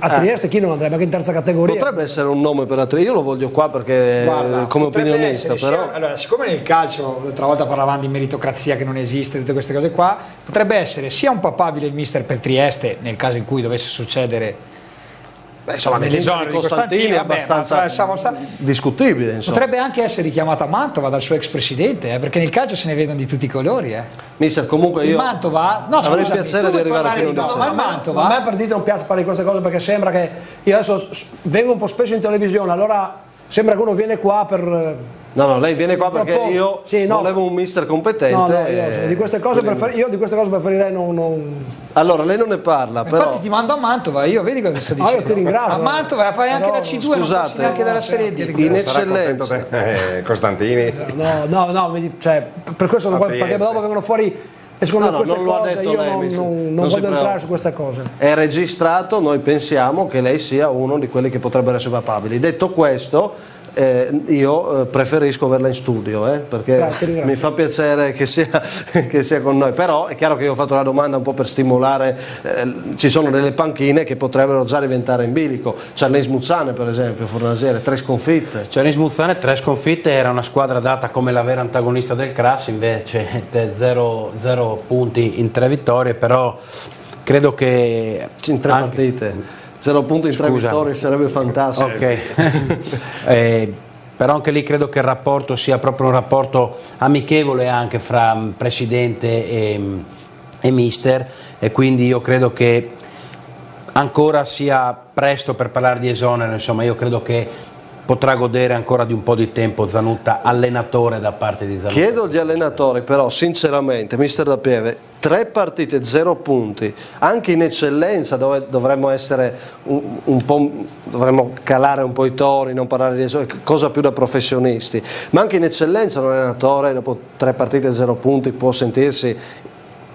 A Trieste chi non andrebbe anche in terza categoria? Potrebbe essere un nome per la Trieste, io lo voglio qua perché come opinionista, però. Allora, siccome nel calcio l'altra volta parlavamo di meritocrazia che non esiste, tutte queste cose qua, potrebbe essere sia un papabile il mister per Trieste nel caso in cui dovesse succedere. Insomma, nell'esonero di Costantini è abbastanza discutibile. Insomma. Potrebbe anche essere richiamata a Mantova dal suo ex presidente, perché nel calcio se ne vedono di tutti i colori. Mister, comunque io Mantova, avrei il piacere di arrivare fino a dicembre. A me per dire non piace parlare di queste cose, perché sembra che io adesso vengo un po' spesso in televisione, allora sembra che uno viene qua per No, lei viene qua perché io volevo un mister competente. Di queste cose preferirei non... Allora, lei non ne parla, però... Infatti ti mando a Mantova, io vedi cosa ti sto dicendo. Io ti ringrazio. A Mantova fai anche la C2, scusate, neanche dalla Serie D. In eccellenza. Costantini. No, cioè, per questo perché dopo vengono fuori... E secondo me queste cose io non voglio entrare su queste cose. È registrato, noi pensiamo che lei sia uno di quelli che potrebbero essere papabili. Detto questo, io preferisco averla in studio, perché grazie. mi fa piacere che sia con noi, però è chiaro che io ho fatto la domanda un po' per stimolare, ci sono delle panchine che potrebbero già diventare in bilico. Charles Muzzane per esempio, Fornasiere, 3 sconfitte. Charles Muzzane 3 sconfitte, era una squadra data come la vera antagonista del CRAS, invece 0 punti in 3 vittorie, però credo che... In 3 partite. 0 punti in 3 vittorie sarebbe fantastico. Okay. Però anche lì credo che il rapporto sia proprio un rapporto amichevole anche fra presidente e mister, e quindi io credo che ancora sia presto per parlare di esonero. Insomma, io credo che potrà godere ancora di un po' di tempo Zanutta, allenatore da parte di Zanutta. Chiedo agli allenatori però sinceramente, mister Da Pieve, 3 partite, 0 punti, anche in eccellenza dove dovremmo essere un po', dovremmo calare un po' i tori, non parlare di cosa più da professionisti, ma anche in eccellenza un allenatore dopo 3 partite, 0 punti può sentirsi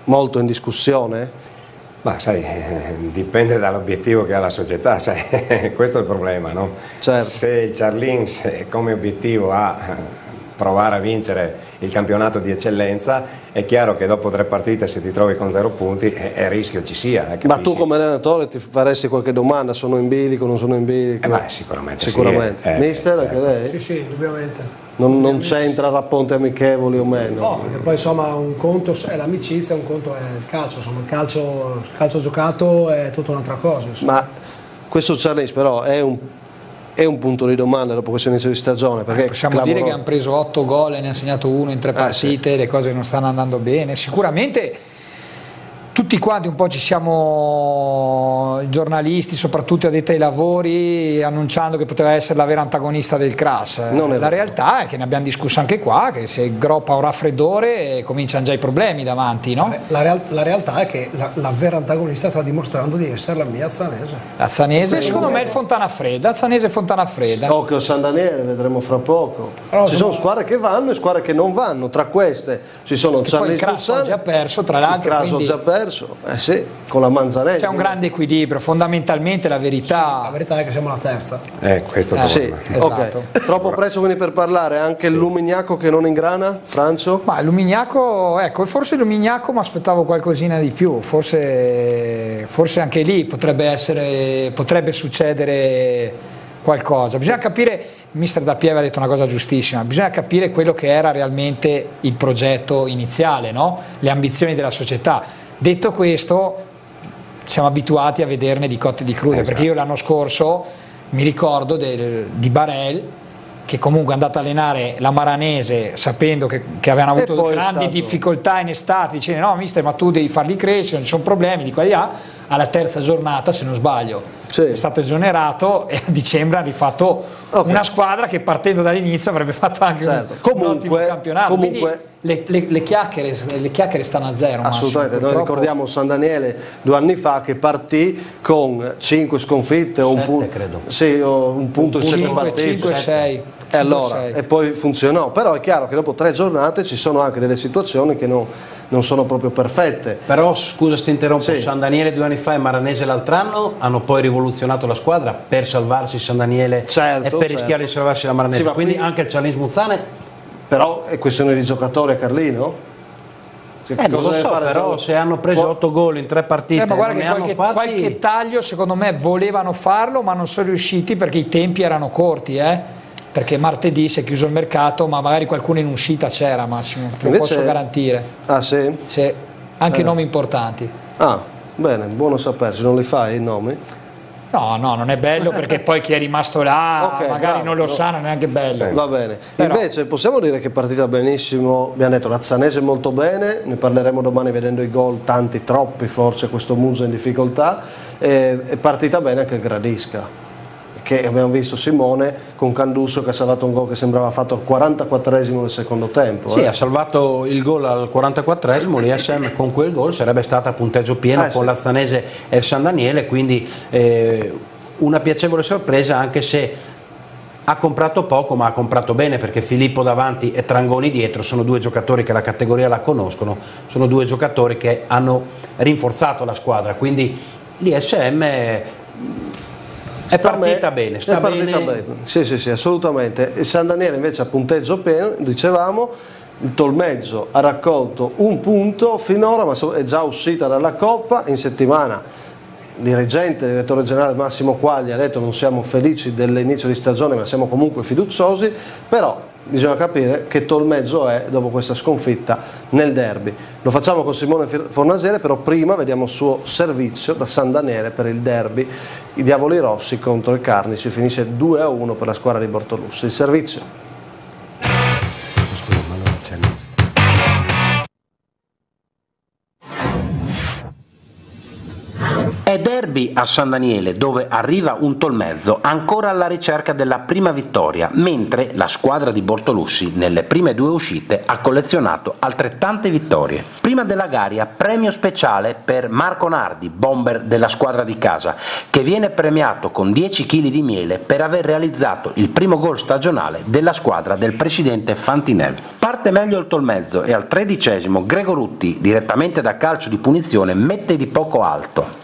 molto in discussione? Ma sai, dipende dall'obiettivo che ha la società, sai, questo è il problema, no? Certo. Se il Charlins come obiettivo ha provare a vincere il campionato di eccellenza, è chiaro che dopo 3 partite se ti trovi con 0 punti è rischio ci sia. Ma tu come allenatore ti faresti qualche domanda, sono in bilico, non sono in bilico? Sicuramente. Mister, certo. anche lei? Sì, indubbiamente. Non c'entra rapporti amichevoli o meno? No, perché poi insomma un conto è l'amicizia, un conto è il calcio, insomma il calcio giocato è tutta un'altra cosa. Insomma. Ma questo challenge però è un punto di domanda dopo questo inizio di stagione, perché possiamo dire che hanno preso 8 gol e ne hanno segnato 1 in 3 partite, sì. Le cose non stanno andando bene, sicuramente tutti quanti un po' ci siamo, giornalisti, soprattutto addetti ai lavori, annunciando che poteva essere la vera antagonista del CRAS. La realtà è che ne abbiamo discusso anche qua, che se groppa un raffreddore cominciano già i problemi davanti, no? La realtà è che la vera antagonista sta dimostrando di essere la mia Azzanese. L'Azzanese secondo me è il Fontana Fredda, Azzanese e Fontana Fredda. Occhio San Daniele, vedremo fra poco. Allora, ci sono squadre che vanno e squadre che non vanno, tra queste ci sono il CRAS ha già perso, tra l'altro. Il CRAS ha già perso. Sì, con la Manzanelli. C'è un grande equilibrio, fondamentalmente la verità... Sì, la verità è che siamo la terza. Questo è il sì, problema. Esatto. Troppo presto quindi per parlare, anche il Lumignaco che non ingrana, Francio? Ma il Lumignaco, ecco, forse il Lumignaco mi aspettavo qualcosina di più, forse anche lì potrebbe succedere qualcosa. Bisogna capire, il mister Da Pieve ha detto una cosa giustissima, bisogna capire quello che era realmente il progetto iniziale, no? Le ambizioni della società. Detto questo, siamo abituati a vederne di cotte e di crude, perché io l'anno scorso mi ricordo di Barel, che comunque è andato a allenare la Maranese sapendo che avevano avuto grandi difficoltà in estate, dicendo no mister, ma tu devi farli crescere, non ci sono problemi di qua e di là. Alla terza giornata, se non sbaglio, è stato esonerato e a dicembre ha rifatto una squadra che partendo dall'inizio avrebbe fatto anche un ottimo campionato. Quindi le chiacchiere stanno a zero. Assolutamente, noi ricordiamo San Daniele 2 anni fa che partì con 5 sconfitte o un punto in 7 partite. 5-6. E poi funzionò, però è chiaro che dopo 3 giornate ci sono anche delle situazioni che non sono proprio perfette. Però scusa se ti interrompo, San Daniele 2 anni fa e Maranese l'altro anno hanno poi rivoluzionato la squadra per salvarsi San Daniele e per rischiare di salvarsi la Maranese, quindi anche il Charlins Muzzane. Però è questione di giocatori a Carlino? Non lo so, però se hanno preso 8 gol in 3 partite, ma guarda che qualche taglio secondo me volevano farlo ma non sono riusciti perché i tempi erano corti, perché martedì si è chiuso il mercato, ma magari qualcuno in uscita c'era, Massimo, te lo posso garantire. Ah sì? Sì, anche nomi importanti. Ah, bene, buono sapersi, non li fai i nomi? No, non è bello perché poi chi è rimasto là magari non lo sa, non è neanche bello. Va bene. Invece possiamo dire che è partita benissimo, abbiamo detto l'Azzanese molto bene, ne parleremo domani vedendo i gol, tanti, troppi forse, questo Muso in difficoltà, è partita bene anche il Gradisca. che abbiamo visto Simone con Candusso che ha salvato un gol che sembrava fatto al 44esimo del secondo tempo. Sì, ha salvato il gol al 44esimo, l'ISM con quel gol sarebbe stata a punteggio pieno con l'Azzanese e il San Daniele, quindi una piacevole sorpresa, anche se ha comprato poco ma ha comprato bene, perché Filippo davanti e Trangoni dietro sono due giocatori che la categoria la conoscono, sono due giocatori che hanno rinforzato la squadra, quindi l'ISM è partita bene, sta bene. Sì, assolutamente. Il San Daniele invece a punteggio pieno, dicevamo, il Tolmezzo ha raccolto un punto finora, ma è già uscita dalla Coppa. In settimana il direttore generale Massimo Quagli ha detto non siamo felici dell'inizio di stagione ma siamo comunque fiduciosi, però bisogna capire che Tolmezzo è dopo questa sconfitta nel derby. Lo facciamo con Simone Fornasiere, però prima vediamo il suo servizio da San Daniele per il derby, i Diavoli Rossi contro il Carni, si finisce 2-1 per la squadra di Bortolussi. Il servizio. È derby a San Daniele, dove arriva un Tolmezzo ancora alla ricerca della prima vittoria, mentre la squadra di Bortolussi nelle prime due uscite ha collezionato altrettante vittorie. Prima della gara premio speciale per Marco Nardi, bomber della squadra di casa, che viene premiato con 10 kg di miele per aver realizzato il primo gol stagionale della squadra del presidente Fantinel. Parte meglio il Tolmezzo e al 13esimo Gregorutti, direttamente da calcio di punizione, mette di poco alto.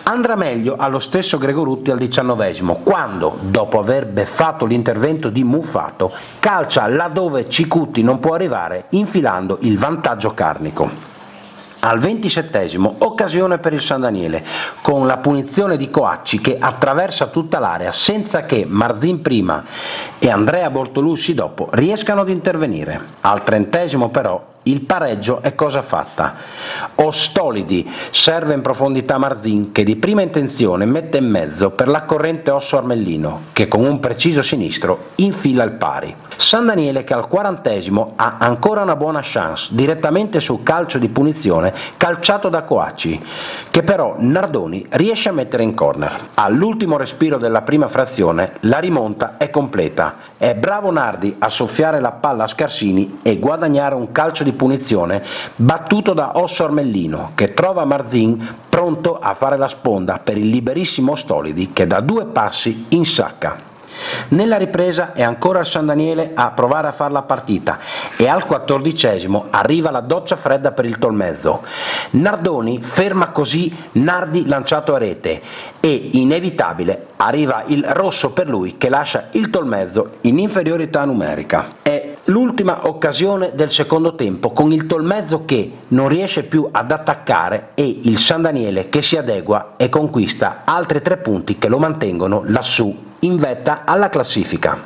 Andrà meglio allo stesso Gregorutti al 19esimo, quando, dopo aver beffato l'intervento di Muffato, calcia laddove Cicutti non può arrivare, infilando il vantaggio carnico. Al 27esimo occasione per il San Daniele, con la punizione di Coacci che attraversa tutta l'area senza che Marzin prima e Andrea Bortolussi dopo riescano ad intervenire. Al 30esimo però il pareggio è cosa fatta. Ostolidi serve in profondità Marzin, che di prima intenzione mette in mezzo per l'accorrente Osso Armellino, che con un preciso sinistro infila il pari. San Daniele che al 40esimo ha ancora una buona chance direttamente sul calcio di punizione calciato da Coacci, che però Nardoni riesce a mettere in corner. All'ultimo respiro della prima frazione la rimonta è completa. È bravo Nardi a soffiare la palla a Scarsini e guadagnare un calcio di punizione battuto da Osso Armellino, che trova Marzin pronto a fare la sponda per il liberissimo Stolidi, che da 2 passi insacca. Nella ripresa è ancora il San Daniele a provare a fare la partita e al 14esimo arriva la doccia fredda per il Tolmezzo. Nardoni ferma così Nardi lanciato a rete e inevitabile arriva il rosso per lui, che lascia il Tolmezzo in inferiorità numerica. È l'ultima occasione del secondo tempo, con il Tolmezzo che non riesce più ad attaccare e il San Daniele che si adegua e conquista altri 3 punti che lo mantengono lassù in vetta alla classifica.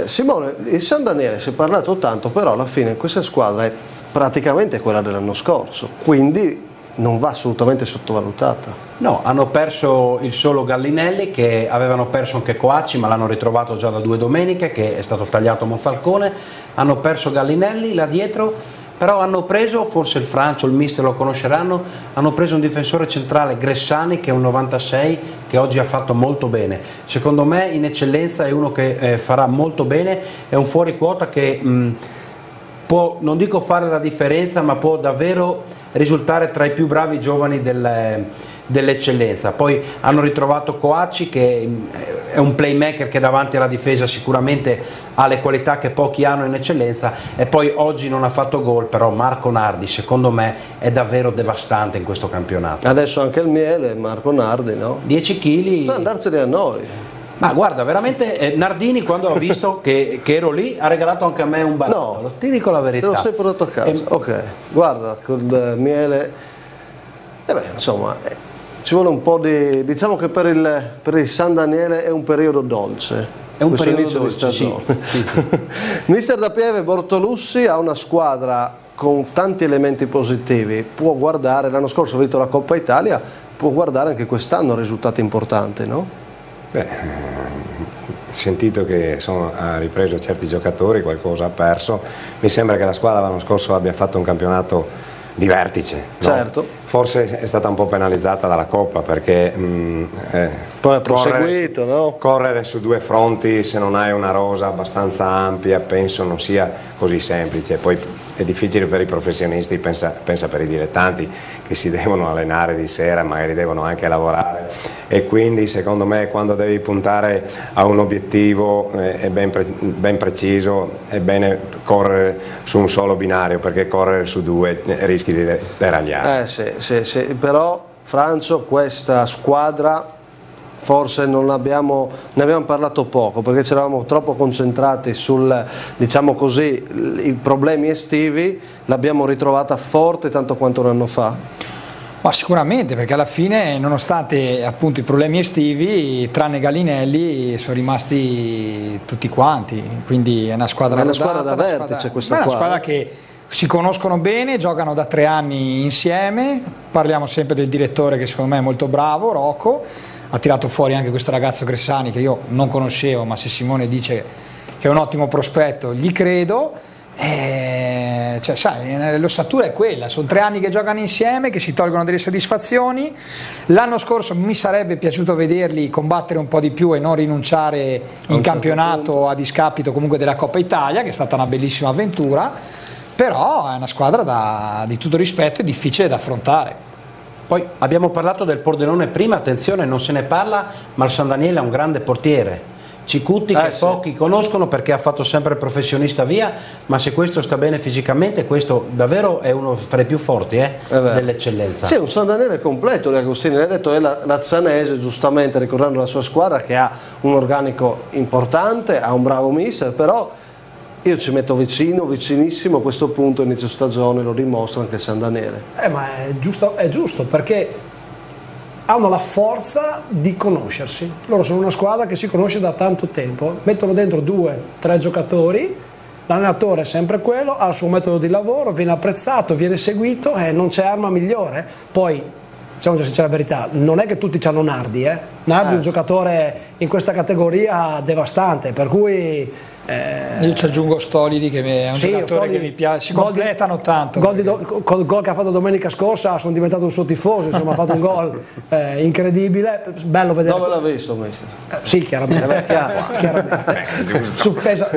Simone, il San Daniele si è parlato tanto, però alla fine questa squadra è praticamente quella dell'anno scorso, quindi non va assolutamente sottovalutata. No, hanno perso il solo Gallinelli, che avevano perso anche Coacci ma l'hanno ritrovato già da 2 domeniche, che è stato tagliato Monfalcone. Hanno perso Gallinelli là dietro, però hanno preso, forse il Francio, il mister lo conosceranno, hanno preso un difensore centrale, Gressani, che è un 96, che oggi ha fatto molto bene. Secondo me in eccellenza è uno che farà molto bene, è un fuori quota che può, non dico fare la differenza, ma può davvero risultare tra i più bravi giovani dell'eccellenza. Poi hanno ritrovato Coacci, che è un playmaker che davanti alla difesa sicuramente ha le qualità che pochi hanno in eccellenza, e poi oggi non ha fatto gol, però Marco Nardi secondo me è davvero devastante in questo campionato. Adesso anche il miele, Marco Nardi, no? 10 kg. Per andarcene a noi. Ma guarda, veramente Nardini, quando ha visto che ero lì, ha regalato anche a me un barattolo. No, ti dico la verità. Te lo sei portato a casa. Ok, guarda, col miele. Insomma, ci vuole un po' di. Diciamo che per il San Daniele è un periodo dolce. È un periodo inizio dolce, di stagione. Sì. Mister Da Pieve, Bortolussi ha una squadra con tanti elementi positivi. Può guardare, l'anno scorso ha vinto la Coppa Italia, può guardare anche quest'anno risultati importanti, no? Sentito che ha ripreso certi giocatori, qualcosa ha perso. Mi sembra che la squadra l'anno scorso abbia fatto un campionato di vertice, certo, no? forse è stata un po' penalizzata dalla Coppa, perché poi ha proseguito, no? Correre su due fronti, se non hai una rosa abbastanza ampia, penso non sia così semplice. Poi è difficile per i professionisti, pensa per i dilettanti che si devono allenare di sera, magari devono anche lavorare, e quindi secondo me quando devi puntare a un obiettivo ben preciso è bene correre su un solo binario, perché correre su due rischi di deragliare. Sì, però Francio, questa squadra forse ne abbiamo parlato poco, perché ci eravamo troppo concentrati sul, diciamo così, i problemi estivi. L'abbiamo ritrovata forte tanto quanto un anno fa? Ma sicuramente, perché alla fine, nonostante appunto i problemi estivi, tranne Gallinelli sono rimasti tutti quanti, quindi è una squadra rodata, squadra da vertice questa qua. È una squadra che si conoscono bene, giocano da 3 anni insieme. Parliamo sempre del direttore, che secondo me è molto bravo, Rocco. Ha tirato fuori anche questo ragazzo Gressani, che io non conoscevo, ma se Simone dice che è un ottimo prospetto gli credo. Cioè, sai, l'ossatura è quella, sono 3 anni che giocano insieme, che si tolgono delle soddisfazioni. L'anno scorso mi sarebbe piaciuto vederli combattere un po' di più e non rinunciare in campionato a discapito comunque della Coppa Italia, che è stata una bellissima avventura, però è una squadra di tutto rispetto e difficile da affrontare. Poi abbiamo parlato del Pordenone prima, attenzione, non se ne parla, ma il San Daniele è un grande portiere. Cicutti che pochi conoscono perché ha fatto sempre il professionista via, ma se questo sta bene fisicamente, questo davvero è uno fra i più forti dell'eccellenza. Sì, un San Daniele completo, Agostini l'ha detto, è la Zanese, giustamente ricordando la sua squadra che ha un organico importante, ha un bravo mister, però io ci metto vicinissimo a questo punto, inizio stagione, lo dimostra anche il San Daniele. Ma è giusto perché hanno la forza di conoscersi. Loro sono una squadra che si conosce da tanto tempo, mettono dentro 2-3 giocatori, l'allenatore è sempre quello, ha il suo metodo di lavoro, viene apprezzato, viene seguito e non c'è arma migliore. Poi, diciamo la verità, non è che tutti hanno Nardi, Nardi è un giocatore in questa categoria devastante, per cui io ci aggiungo Stolidi, che è un giocatore che mi piace, si completano tanto. Col gol che ha fatto domenica scorsa sono diventato un suo tifoso, insomma, ha fatto un gol incredibile, bello vedere. Dove l'ha visto, mister? Sì, chiaramente. Me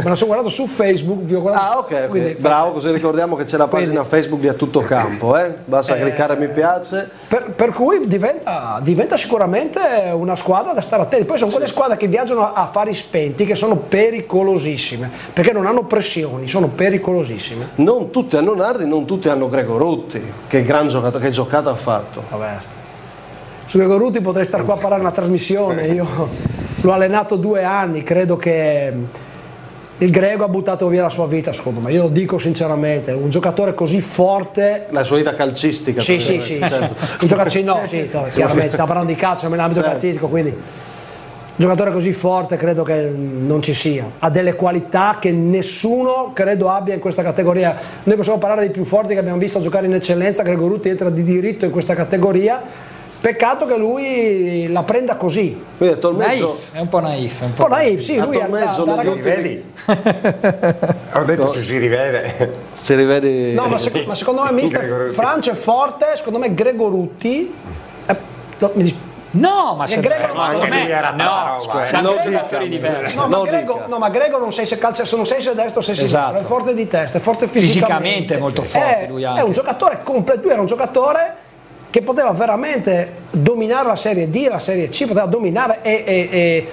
lo sono guardato su Facebook, vi ho guardato. Ok. Quindi, bravo, così ricordiamo che c'è la pagina Facebook di A Tutto Campo, basta cliccare mi piace. Per cui diventa sicuramente una squadra da stare attenti. Poi sono quelle squadre che viaggiano a fari spenti, che sono pericolosissime, perché non hanno pressioni, sono pericolosissime. Non tutti hanno Nardi, non tutti hanno Gregorutti, che gran giocata, che giocata ha fatto. Vabbè. Su Gregorutti potrei stare qua a parlare una trasmissione, io l'ho allenato 2 anni, credo che il Grego ha buttato via la sua vita, secondo me, io lo dico sinceramente, un giocatore così forte. La sua vita calcistica. Sì, certo. Un giocatore, chiaramente, stiamo parlando di calcio, nell'ambito calcistico, quindi un giocatore così forte credo che non ci sia, ha delle qualità che nessuno credo abbia in questa categoria. Noi possiamo parlare dei più forti che abbiamo visto giocare in eccellenza, Gregorutti entra di diritto in questa categoria, peccato che lui la prenda così. Quindi è un po' naif. Un po' naif, sì, lui è da rivedi? Ho detto se si rivede. Si rivede. No, ma secondo me mister Francio è forte, secondo me Gregorutti no, ma se secondo me era ma Grego non sei se calcia, non sei se destro o se sinistro, è forte di testa, è forte fisicamente, è molto forte lui anche. È un giocatore completo, lui era un giocatore che poteva veramente dominare la Serie D, la Serie C, poteva dominare e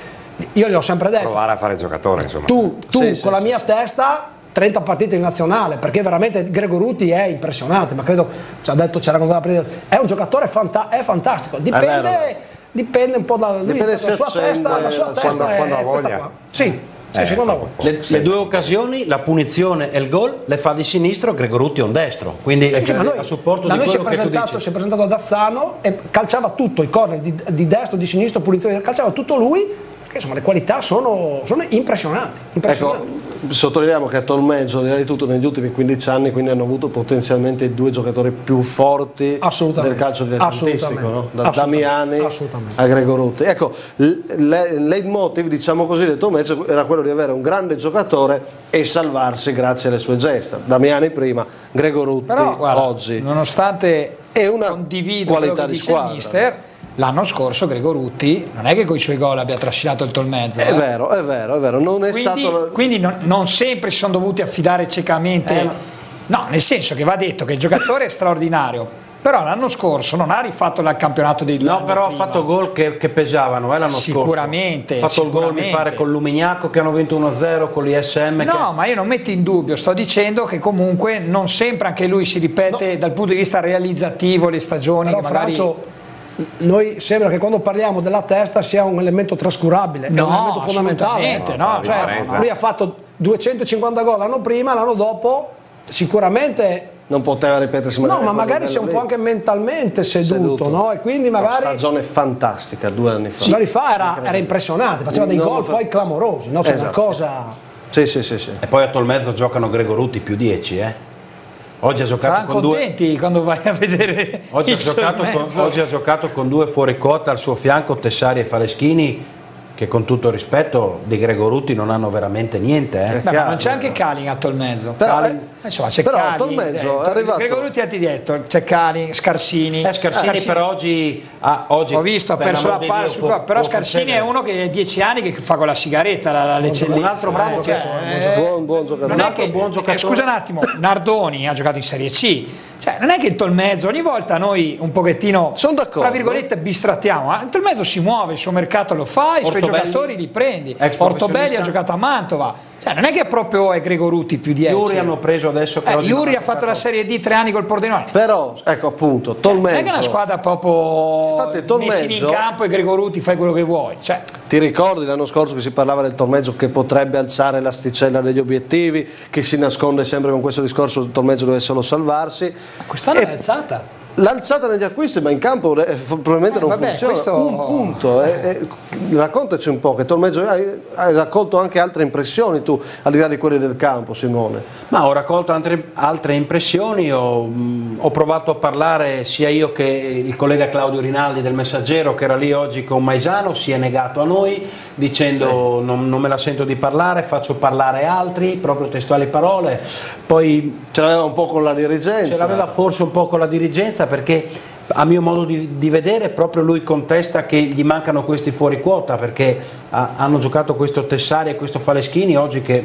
io gli ho sempre detto provare a fare giocatore, insomma. Tu con la mia testa 30 partite in nazionale, perché veramente Gregorutti è impressionante, ma credo ci ha detto, c'era con la partita, è un giocatore è fantastico, dipende un po' dalla sua testa, quando ha voglia. Sì. Le 2 occasioni, la punizione e il gol, le fa di sinistro, Gregorutti è un destro, quindi a supporto di quello che tu dici. Si è presentato ad Azzano e calciava tutto, i corner di destro, di sinistro, punizione, calciava tutto lui, perché insomma le qualità sono impressionanti. Ecco, sottolineiamo che a Tolmeggio, direi tutto, negli ultimi 15 anni quindi hanno avuto potenzialmente i 2 giocatori più forti del calcio dilettantistico, no? Da Damiani a Gregorutti. Ecco, il leitmotiv, diciamo così, del Tolmeggio era quello di avere un grande giocatore e salvarsi grazie alle sue gesta. Damiani prima, Gregorutti però, guarda, oggi. Nonostante è una condivido qualità quello che di dice squadra. il mister. L'anno scorso Gregor Rutti non è che con i suoi gol abbia trascinato il Tolmezzo. È vero, non è stato... Quindi non sempre si sono dovuti affidare ciecamente. No, nel senso che va detto che il giocatore è straordinario, però l'anno scorso non ha rifatto il campionato dei 2 anni però prima. ha fatto gol che pesavano l'anno Sicuramente, scorso. Ha fatto il gol, mi pare, con l'Umignaco che hanno vinto 1-0, con l'ISM. No, ma io non metto in dubbio, sto dicendo che comunque non sempre anche lui si ripete dal punto di vista realizzativo le stagioni Però, che magari... Francio, noi sembra che quando parliamo della testa sia un elemento trascurabile, è un elemento fondamentale. No, lui ha fatto 250 gol l'anno prima, l'anno dopo sicuramente non poteva ripetersi ma magari si è un po' anche mentalmente seduto. No? E quindi magari una stagione fantastica 2 anni fa. 2 anni fa era impressionante, faceva dei gol poi clamorosi, no? C'è una cosa. Sì. E poi a Tolmezzo giocano Gregor Rutti più 10, Oggi ha giocato saranno con contenti quando vai a vedere oggi ha giocato con 2 fuori quota al suo fianco, Tessari e Faleschini, che con tutto il rispetto di Gregor Rutti non hanno veramente niente. Ma non c'è anche Calin a Tolmezzo. Insomma, c'è però Calin, Tolmezzo è arrivato... Gregor Rutti ha detto, c'è Calin, Scarsini. Scarsini per oggi ho visto, ha perso la palla su qua, però Scarsini è uno che è 10 anni che fa con la sigaretta l'eccellenza. Un altro bravo buon giocatore. Non è che, buon giocatore. Scusa un attimo, Nardoni ha giocato in Serie C. Cioè, non è che il Tolmezzo, ogni volta noi un pochettino, tra virgolette, bistrattiamo. Il Tolmezzo si muove, il suo mercato lo fa, i suoi giocatori li prendi. Ortobelli ha giocato a Mantova. Cioè, non è che proprio è Gregor Rutti più 10. Iuri hanno preso adesso che oggi Iuri ha fatto la Serie D 3 anni col Pordenone. Però, ecco appunto, Tolmezzo. Non è che è una squadra proprio messi in campo e Gregor Rutti fai quello che vuoi. Cioè. Ti ricordi l'anno scorso che si parlava del Tolmezzo che potrebbe alzare l'asticella degli obiettivi, che si nasconde sempre con questo discorso il Tolmezzo deve solo salvarsi. Quest'anno è alzata. L'alzata negli acquisti, ma in campo probabilmente non funziona. Questo... Un punto. Raccontaci un po', che Tolmezzo hai raccolto anche altre impressioni tu, al di là di quelle del campo, Simone. Ma ho raccolto altre impressioni, ho provato a parlare sia io che il collega Claudio Rinaldi del Messaggero, che era lì oggi con Maisano, si è negato a noi dicendo non me la sento di parlare, faccio parlare altri, proprio testuali parole. Poi ce l'aveva un po' con la dirigenza. Ce l'aveva forse un po' con la dirigenza, perché a mio modo di vedere proprio lui contesta che gli mancano questi fuori quota, perché hanno giocato questo Tessari e questo Faleschini oggi che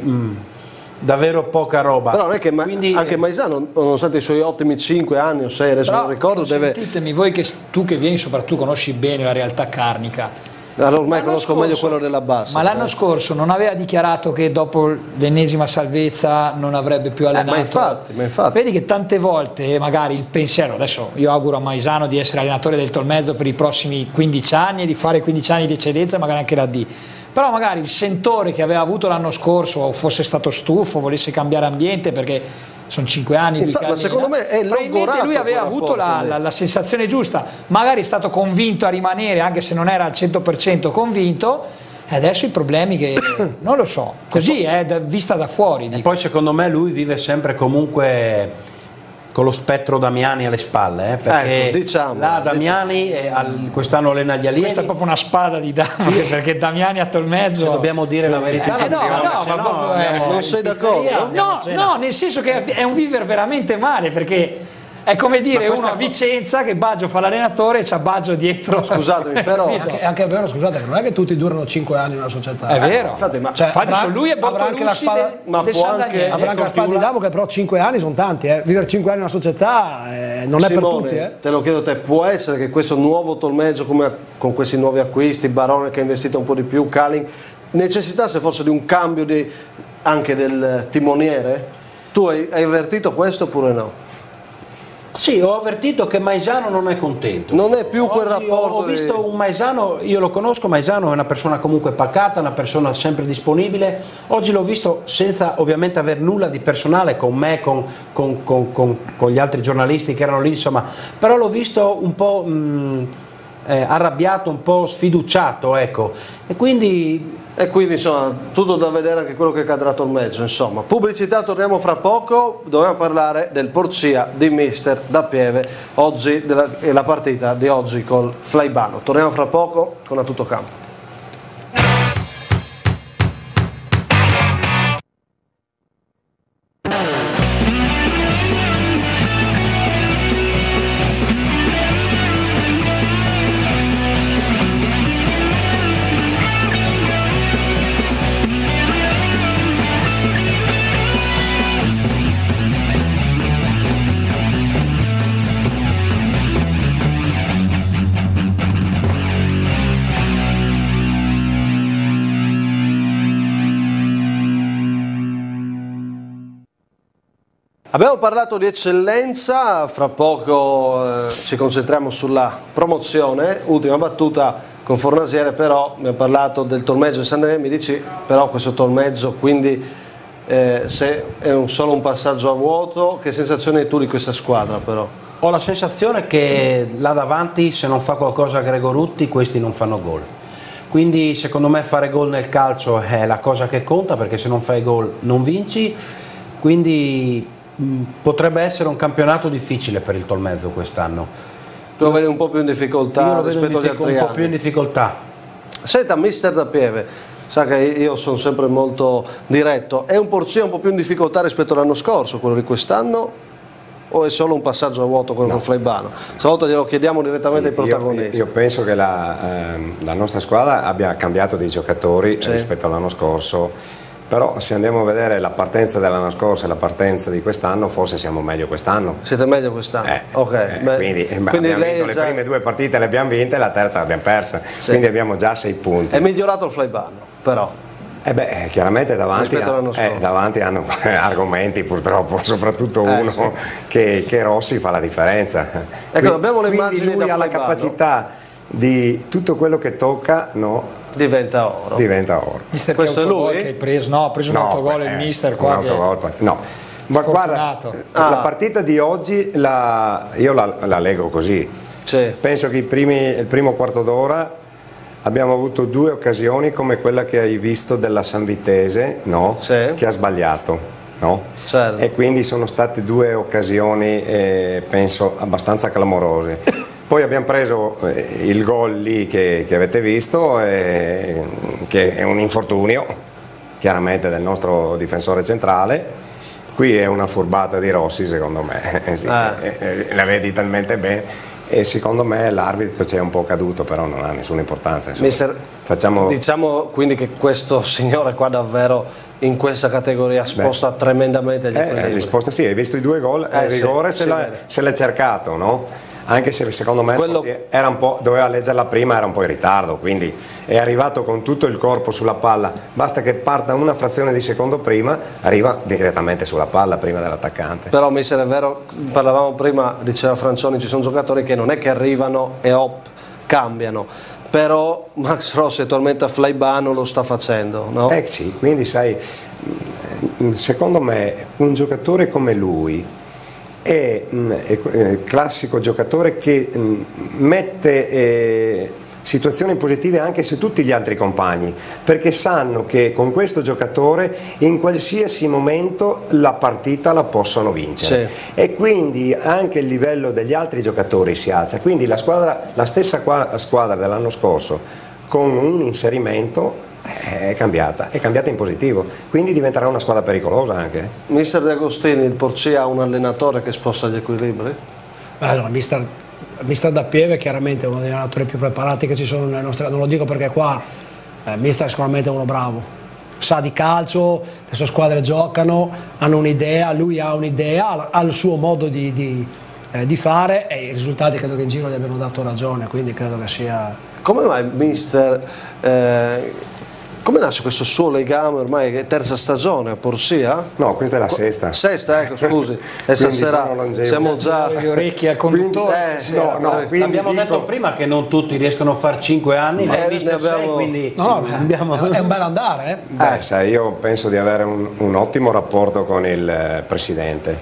davvero poca roba. Però non è che quindi, anche Maisano, nonostante i suoi ottimi 5 anni o 6, adesso non ricordo, deve... Sentitemi, voi tu che vieni soprattutto conosci bene la realtà carnica. Allora, ormai conosco meglio quello della Bassa. Ma l'anno scorso non aveva dichiarato che dopo l'ennesima salvezza non avrebbe più allenato? Ma infatti. Vedi che tante volte magari il pensiero, adesso io auguro a Maisano di essere allenatore del Tolmezzo per i prossimi 15 anni e di fare 15 anni di eccedenza, magari anche la D. Però magari il sentore che aveva avuto l'anno scorso, o fosse stato stufo, volesse cambiare ambiente perché sono 5 anni di ma secondo me è logorato. Lui aveva avuto la sensazione giusta, magari è stato convinto a rimanere anche se non era al 100% convinto, e adesso i problemi che non lo so, così è vista da fuori. E poi secondo me lui vive sempre comunque con lo spettro Damiani alle spalle, perché Damiani quest'anno allena gli allievi. Questa è proprio una spada di Damocle, perché Damiani a Tolmezzo, se dobbiamo dire la verità, non sei d'accordo? No, nel senso che è un vivere veramente male, perché è come dire uno a Vicenza che Baggio fa l'allenatore e c'ha Baggio dietro. Scusatemi, però è anche vero, scusate, non è che tutti durano 5 anni in una società. È vero. Infatti lui è avrà anche la spada, avrà anche la spada di Damocle, però 5 anni sono tanti, vivere 5 anni in una società non è per tutti. Te lo chiedo te, può essere che questo nuovo Tolmezzo, come con questi nuovi acquisti, Barone che ha investito un po' di più, Calin, necessitasse forse di un cambio anche del timoniere? Tu hai avvertito questo oppure no? Sì, ho avvertito che Maisano non è contento. Non è più quel rapporto. Ho visto un Maisano, io lo conosco, Maisano è una persona comunque pacata, una persona sempre disponibile. Oggi l'ho visto senza ovviamente aver nulla di personale con me, con gli altri giornalisti che erano lì, insomma, però l'ho visto un po' arrabbiato, un po' sfiduciato, ecco. E quindi insomma tutto da vedere anche quello che accadrà a Tolmezzo. Insomma, pubblicità, torniamo fra poco, dobbiamo parlare del Porcia di mister Da Pieve, oggi è la partita di oggi col Flaibano. Torniamo fra poco con A Tutto Campo. Abbiamo parlato di eccellenza, fra poco ci concentriamo sulla promozione. Ultima battuta con Fornasiere, però abbiamo parlato del torneggio di San Daniele, mi dici però questo torneggio, quindi se è solo un passaggio a vuoto, che sensazione hai tu di questa squadra però? Ho la sensazione che là davanti, se non fa qualcosa Gregor Rutti, questi non fanno gol. Quindi secondo me fare gol nel calcio è la cosa che conta, perché se non fai gol non vinci. Quindi potrebbe essere un campionato difficile per il Tolmezzo quest'anno. Tu lo vedi un po' più in difficoltà? Io lo vedo rispetto agli altri un po' anni. più in difficoltà. Senta, mister Da Pieve, sa che io sono sempre molto diretto, è un Porcia un po' più in difficoltà rispetto all'anno scorso, quello di quest'anno, o è solo un passaggio a vuoto con il Flaibano? Stavolta glielo chiediamo direttamente ai protagonisti. Io penso che la nostra squadra abbia cambiato dei giocatori rispetto all'anno scorso. Però se andiamo a vedere la partenza dell'anno scorso e la partenza di quest'anno, forse siamo meglio quest'anno. Siete meglio quest'anno? Quindi abbiamo vinto le prime 2 partite, le abbiamo vinte, la terza l'abbiamo persa, quindi abbiamo già 6 punti. È migliorato il Flaibano, però. Chiaramente davanti hanno argomenti purtroppo, soprattutto uno che Rossi fa la differenza. Ecco, abbiamo le immagini. Quindi lui ha la capacità di tutto quello che tocca, diventa oro. Mister, questo è lui? Che hai preso? No, ha preso un autogol il mister qua. Ma guarda, la partita di oggi io la leggo così. Penso che il primo quarto d'ora abbiamo avuto 2 occasioni come quella che hai visto della Sanvitese, che ha sbagliato. Certo. E quindi sono state 2 occasioni penso abbastanza clamorose. Poi abbiamo preso il gol lì che avete visto, che è un infortunio chiaramente del nostro difensore centrale. Qui è una furbata di Rossi secondo me, la vedi talmente bene, e secondo me l'arbitro ci è un po' caduto, però non ha nessuna importanza. Mister, diciamo quindi che questo signore qua davvero in questa categoria sposta tremendamente gli equilibri. Sì, hai visto i 2 gol, il rigore se l'è cercato, no? Anche se secondo me doveva leggerla prima, era un po' in ritardo, quindi è arrivato con tutto il corpo sulla palla, basta che parta una frazione di secondo prima, arriva direttamente sulla palla prima dell'attaccante. Però mister, è vero, parlavamo prima, diceva Francioni, ci sono giocatori che non è che arrivano e cambiano, però Max Rossi attualmente a Flaibano lo sta facendo, no? Sì, quindi sai, secondo me un giocatore come lui è classico giocatore che mette situazioni positive anche su tutti gli altri compagni, perché sanno che con questo giocatore in qualsiasi momento la partita la possono vincere, e quindi anche il livello degli altri giocatori si alza. Quindi la stessa squadra dell'anno scorso con un inserimento è cambiata in positivo, quindi diventerà una squadra pericolosa anche. Mister De Agostini, il Porcia ha un allenatore che sposta gli equilibri? Allora, mister Da Pieve chiaramente è uno degli allenatori più preparati che ci sono nelle nostre, non lo dico perché qua mister è sicuramente uno bravo, sa di calcio, le sue squadre giocano, hanno un'idea, lui ha un'idea, ha il suo modo di fare, e i risultati credo che in giro gli abbiano dato ragione, quindi credo che sia... Come mai mister, come nasce questo suo legame, ormai è terza stagione a Porcia? No, questa è la sesta. Sesta, ecco, scusi. E stasera siamo già... Le orecchie al conduttore. Abbiamo detto prima che non tutti riescono a fare 5 anni, quindi è un bel andare. Sai, io penso di avere un ottimo rapporto con il presidente,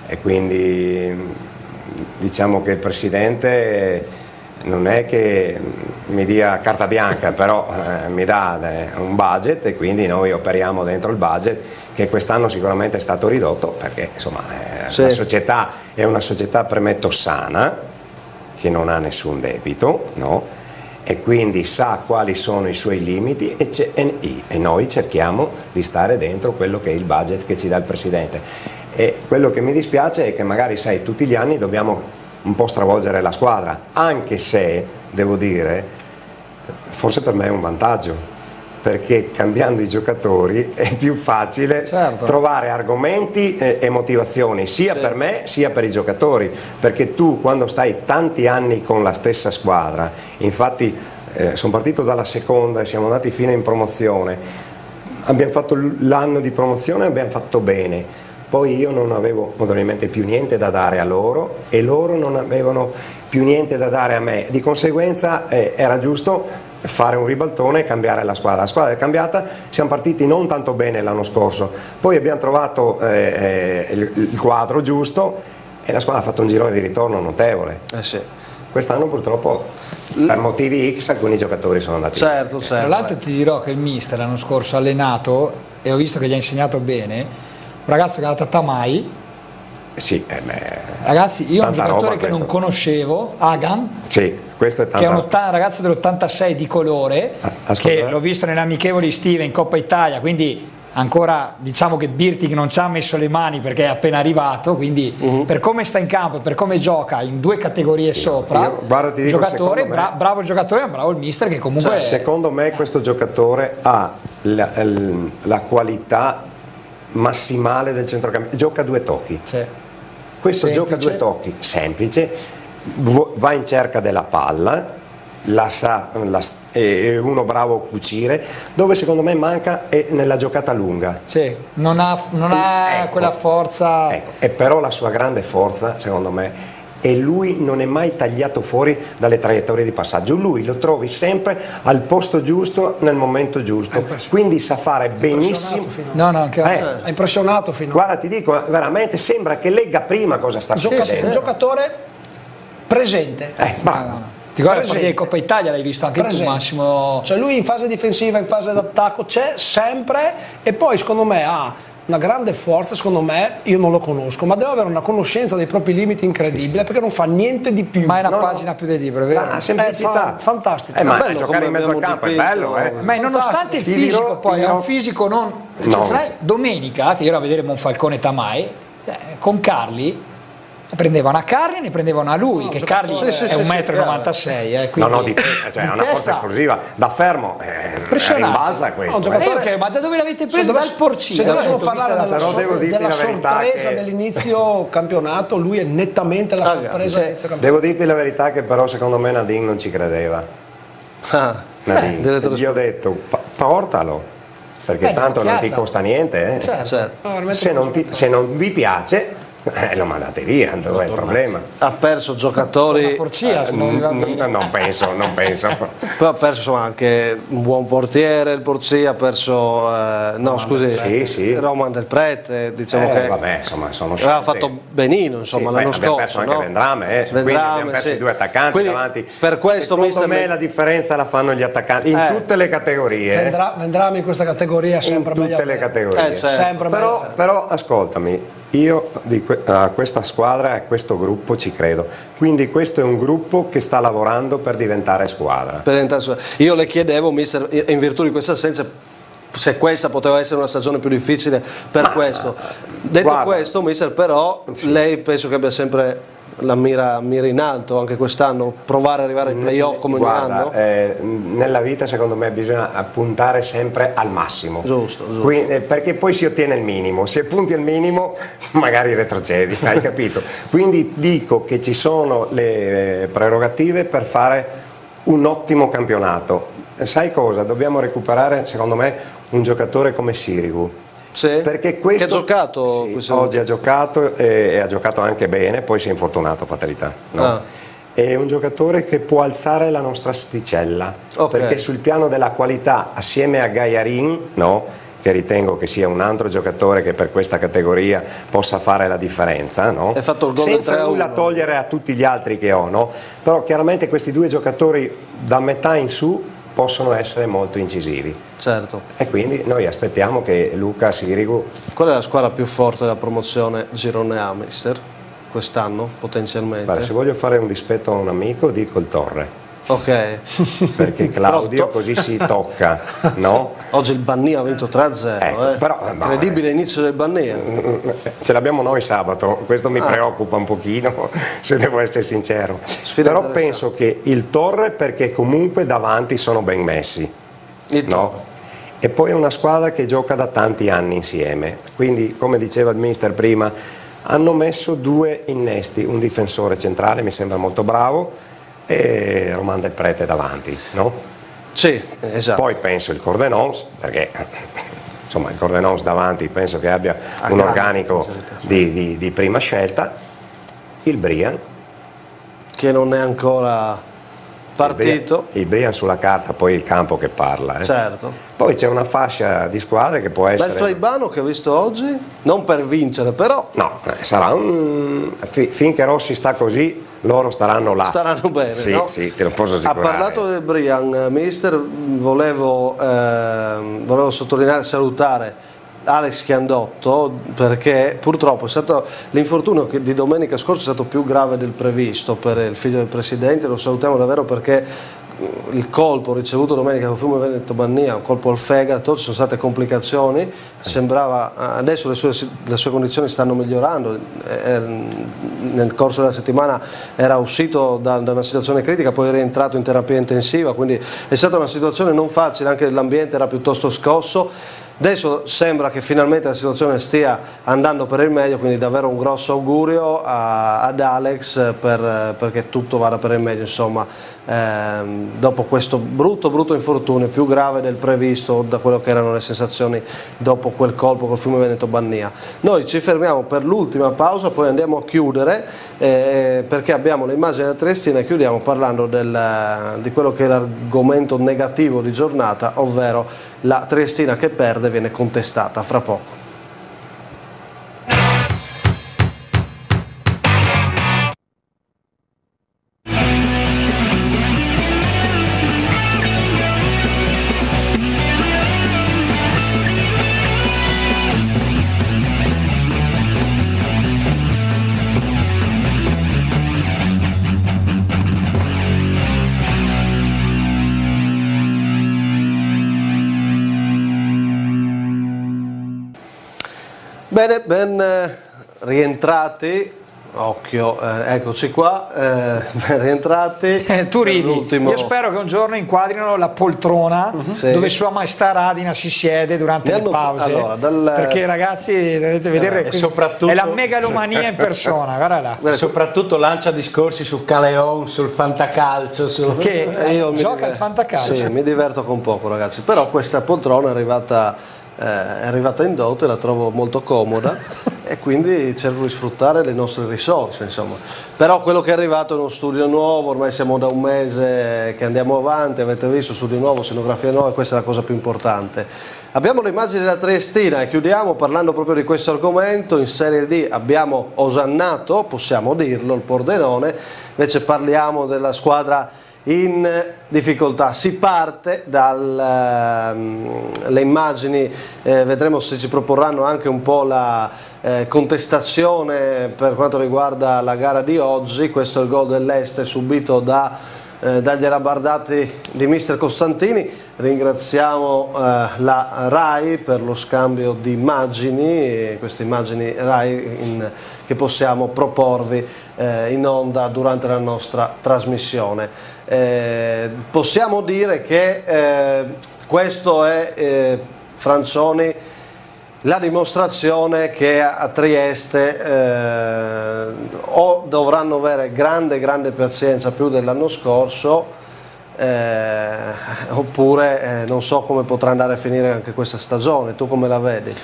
e quindi diciamo che il presidente non è che mi dia carta bianca, però mi dà un budget, e quindi noi operiamo dentro il budget, che quest'anno sicuramente è stato ridotto perché insomma la società è una società, premetto, sana, che non ha nessun debito, e quindi sa quali sono i suoi limiti, e noi cerchiamo di stare dentro quello che è il budget che ci dà il presidente. E quello che mi dispiace è che magari, sai, tutti gli anni dobbiamo un po' stravolgere la squadra, anche se devo dire forse per me è un vantaggio, perché cambiando i giocatori è più facile trovare argomenti e motivazioni sia per me sia per i giocatori, perché tu quando stai tanti anni con la stessa squadra, infatti sono partito dalla seconda e siamo andati fino in promozione, abbiamo fatto l'anno di promozione e abbiamo fatto bene. poi io non avevo naturalmente più niente da dare a loro e loro non avevano più niente da dare a me, di conseguenza era giusto fare un ribaltone e cambiare la squadra è cambiata, siamo partiti non tanto bene l'anno scorso, poi abbiamo trovato il quadro giusto e la squadra ha fatto un girone di ritorno notevole. Sì. Quest'anno purtroppo per motivi X alcuni giocatori sono andati certo. Tra l'altro ti dirò che il mister l'anno scorso ha allenato e ho visto che gli ha insegnato bene un ragazzo che è andato a Tamai. Sì, ragazzi, io ho un giocatore che non conoscevo, Hagan, sì, questo è che è un ragazzo dell'86 di colore, che l'ho visto nelle amichevoli estive in Coppa Italia, quindi ancora diciamo che Birtig non ci ha messo le mani perché è appena arrivato, quindi per come sta in campo e per come gioca in 2 categorie sopra, guarda, ti dico, giocatore, bravo il giocatore, bravo il mister che comunque... Secondo me questo giocatore ha la qualità massimale del centrocampista, gioca 2 tocchi. Sì. Questo Semplice. gioca 2 tocchi, semplice, va in cerca della palla, la sa, è uno bravo a cucire, dove secondo me manca è nella giocata lunga. Sì, non ha Ecco, quella forza. Ecco, e però la sua grande forza, secondo me, e lui non è mai tagliato fuori dalle traiettorie di passaggio, lui lo trovi sempre al posto giusto nel momento giusto, quindi sa fare benissimo. Ha impressionato fino. Guarda, ti dico, veramente sembra che legga prima cosa sta succedendo. Un giocatore presente. Ti guarda, la partita di Coppa Italia l'hai visto anche tu, Massimo. Cioè lui in fase difensiva, in fase d'attacco c'è sempre, e poi secondo me ha una grande forza, secondo me, io non lo conosco, ma deve avere una conoscenza dei propri limiti incredibile, perché non fa niente di più. Ma è una pagina più del libro, è vero? La semplicità. Fantastico. Ma giocare in mezzo al campo è bello, Ma nonostante il fisico, poi è un fisico non... Domenica, che io ero a vedere Monfalcone Tamai, con Carli, prendevano a Carli e ne prendevano a lui, che Carli è 1,96 m. No, di testa, cioè ha una forza esplosiva, da fermo, rimbalza questo. Ma da dove l'avete preso? Dal Porcino. Se dovessimo parlare della sorpresa dell'inizio campionato, lui è nettamente la sorpresa dell'inizio campionato. Devo dirti la verità che però secondo me Nadine non ci credeva. Nadine, gli ho detto portalo, perché tanto non ti costa niente. Se non vi piace, lo mandate via, dov'è il problema? Ha perso giocatori. Non penso. Però ha perso insomma anche un buon portiere, il Porcia, ha perso Roman del Prete, diciamo che vabbè, insomma, sono aveva fatto benino insomma l'anno scorso. Abbiamo perso anche Vendrame, quindi abbiamo perso i 2 attaccanti quindi, davanti. Per questo secondo me la differenza la fanno gli attaccanti in tutte le categorie. Vendrame in questa categoria è sempre in tutte le categorie. Sempre però ascoltami, io a questa squadra e a questo gruppo ci credo, quindi questo è un gruppo che sta lavorando per diventare squadra. Io le chiedevo, mister, in virtù di questa assenza, se questa poteva essere una stagione più difficile per questo. Detto questo, mister, però lei penso che abbia sempre la mira in alto anche quest'anno, provare ad arrivare ai playoff come ogni anno? Nella vita secondo me bisogna puntare sempre al massimo, giusto. Quindi, perché poi si ottiene il minimo, se punti al minimo magari retrocedi, hai capito? Quindi dico che ci sono le prerogative per fare un ottimo campionato. Sai cosa? Dobbiamo recuperare secondo me un giocatore come Sirigu. Perché questo che ha giocato oggi ha giocato e ha giocato anche bene, poi si è infortunato, fatalità, no? È un giocatore che può alzare la nostra asticella, perché sul piano della qualità, assieme a Gaiarin, no? Che ritengo che sia un altro giocatore che per questa categoria possa fare la differenza, no? Senza nulla togliere a tutti gli altri che ho, no? Però chiaramente questi 2 giocatori da metà in su possono essere molto incisivi. Certo. E quindi noi aspettiamo che Luca Sirigu... Qual è la squadra più forte della promozione Girone A, mister? Quest'anno, potenzialmente? Guarda, se voglio fare un dispetto a un amico, dico il Torre. Ok. Perché Claudio così si tocca, no? Oggi il Bannia ha vinto 3-0, però, incredibile inizio del Bannia. Ce l'abbiamo noi sabato, questo mi preoccupa un pochino, se devo essere sincero. Però penso che il Torre, perché comunque davanti sono ben messi, no? E poi è una squadra che gioca da tanti anni insieme, quindi come diceva il mister prima, hanno messo 2 innesti, un difensore centrale mi sembra molto bravo e Roman del Prete davanti, no? Sì, esatto. Poi penso il Cordenons, perché insomma il Pordenone davanti penso che abbia un organico di prima scelta. Il Brian, che non è ancora partito. Il Brian sulla carta, poi il campo che parla. Certo. Poi c'è una fascia di squadre che può essere... Bel Flaibano che ho visto oggi, non per vincere però... No, sarà finché Rossi sta così, loro staranno là. Staranno bene, sì, no? Sì, te lo posso assicurare. Ha parlato del Brian, mister, volevo sottolineare e salutare Alex Chiandotto, perché purtroppo è stato l'infortunio di domenica scorsa è stato più grave del previsto per il figlio del presidente. Lo salutiamo davvero perché il colpo ricevuto domenica con Fiume Veneto Bannia, un colpo al fegato, ci sono state complicazioni, sembrava, adesso le sue condizioni stanno migliorando, nel corso della settimana era uscito da una situazione critica, poi è rientrato in terapia intensiva, quindi è stata una situazione non facile, anche l'ambiente era piuttosto scosso. Adesso sembra che finalmente la situazione stia andando per il meglio, quindi davvero un grosso augurio ad Alex perché tutto vada per il meglio, insomma, dopo questo brutto infortunio, più grave del previsto da quello che erano le sensazioni dopo quel colpo col Fiume Veneto Bannia. Noi ci fermiamo per l'ultima pausa, poi andiamo a chiudere perché abbiamo le immagini della Triestina e chiudiamo parlando di quello che è l'argomento negativo di giornata, ovvero la Triestina che perde viene contestata fra poco. Bene, ben rientrati, occhio, eccoci qua, ben rientrati. Tu ridi, io spero che un giorno inquadrino la poltrona dove Sua Maestà Radina si siede durante le pause, perché ragazzi dovete vedere, è la megalomania in persona, guarda là. Soprattutto lancia discorsi su Caleon, sul fantacalcio, che gioca al fantacalcio. Sì, mi diverto con poco ragazzi, però questa poltrona è arrivata in dote, la trovo molto comoda e quindi cerco di sfruttare le nostre risorse, insomma. Però quello che è arrivato è uno studio nuovo, ormai siamo da un mese che andiamo avanti, avete visto, studio nuovo, scenografia nuova, e questa è la cosa più importante. Abbiamo le immagini della Triestina e chiudiamo parlando proprio di questo argomento. In Serie D abbiamo osannato, possiamo dirlo, il Pordenone, invece parliamo della squadra in difficoltà. Si parte dalle immagini, vedremo se ci proporranno anche un po' la contestazione per quanto riguarda la gara di oggi. Questo è il gol dell'Este subito dagli alabardati di mister Costantini. Ringraziamo la RAI per lo scambio di immagini, queste immagini RAI che possiamo proporvi in onda durante la nostra trasmissione. Possiamo dire che questo è, Franzoni, la dimostrazione che a Trieste o dovranno avere grande pazienza più dell'anno scorso, oppure non so come potrà andare a finire anche questa stagione. Tu come la vedi?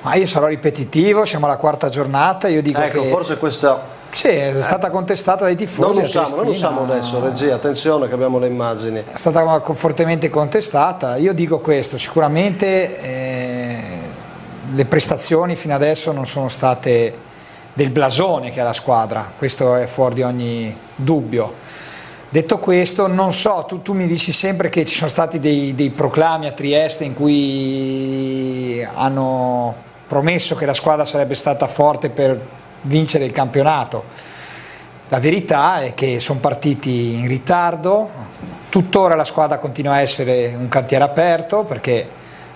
Ma io sarò ripetitivo, siamo alla quarta giornata, io dico che forse questa sì, è stata contestata dai tifosi. Non usiamo adesso, regia, attenzione che abbiamo le immagini. È stata fortemente contestata. Io dico questo, sicuramente le prestazioni fino adesso non sono state del blasone che ha la squadra, questo è fuori di ogni dubbio. Detto questo, non so, tu mi dici sempre che ci sono stati dei proclami a Trieste in cui hanno promesso che la squadra sarebbe stata forte per vincere il campionato. La verità è che sono partiti in ritardo, tuttora la squadra continua a essere un cantiere aperto, perché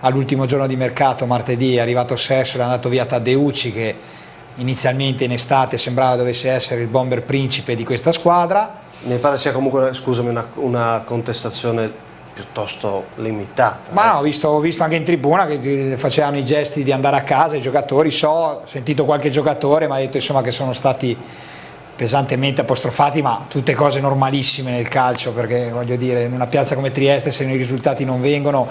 all'ultimo giorno di mercato, martedì, è arrivato Sessler, è andato via Taddeucci, che inizialmente in estate sembrava dovesse essere il bomber principe di questa squadra. Mi pare sia comunque, scusami, una contestazione piuttosto limitata. Ma no, ho visto anche in tribuna che facevano i gesti di andare a casa i giocatori, ho sentito qualche giocatore mi ha detto insomma che sono stati pesantemente apostrofati, ma tutte cose normalissime nel calcio, perché voglio dire, in una piazza come Trieste se i risultati non vengono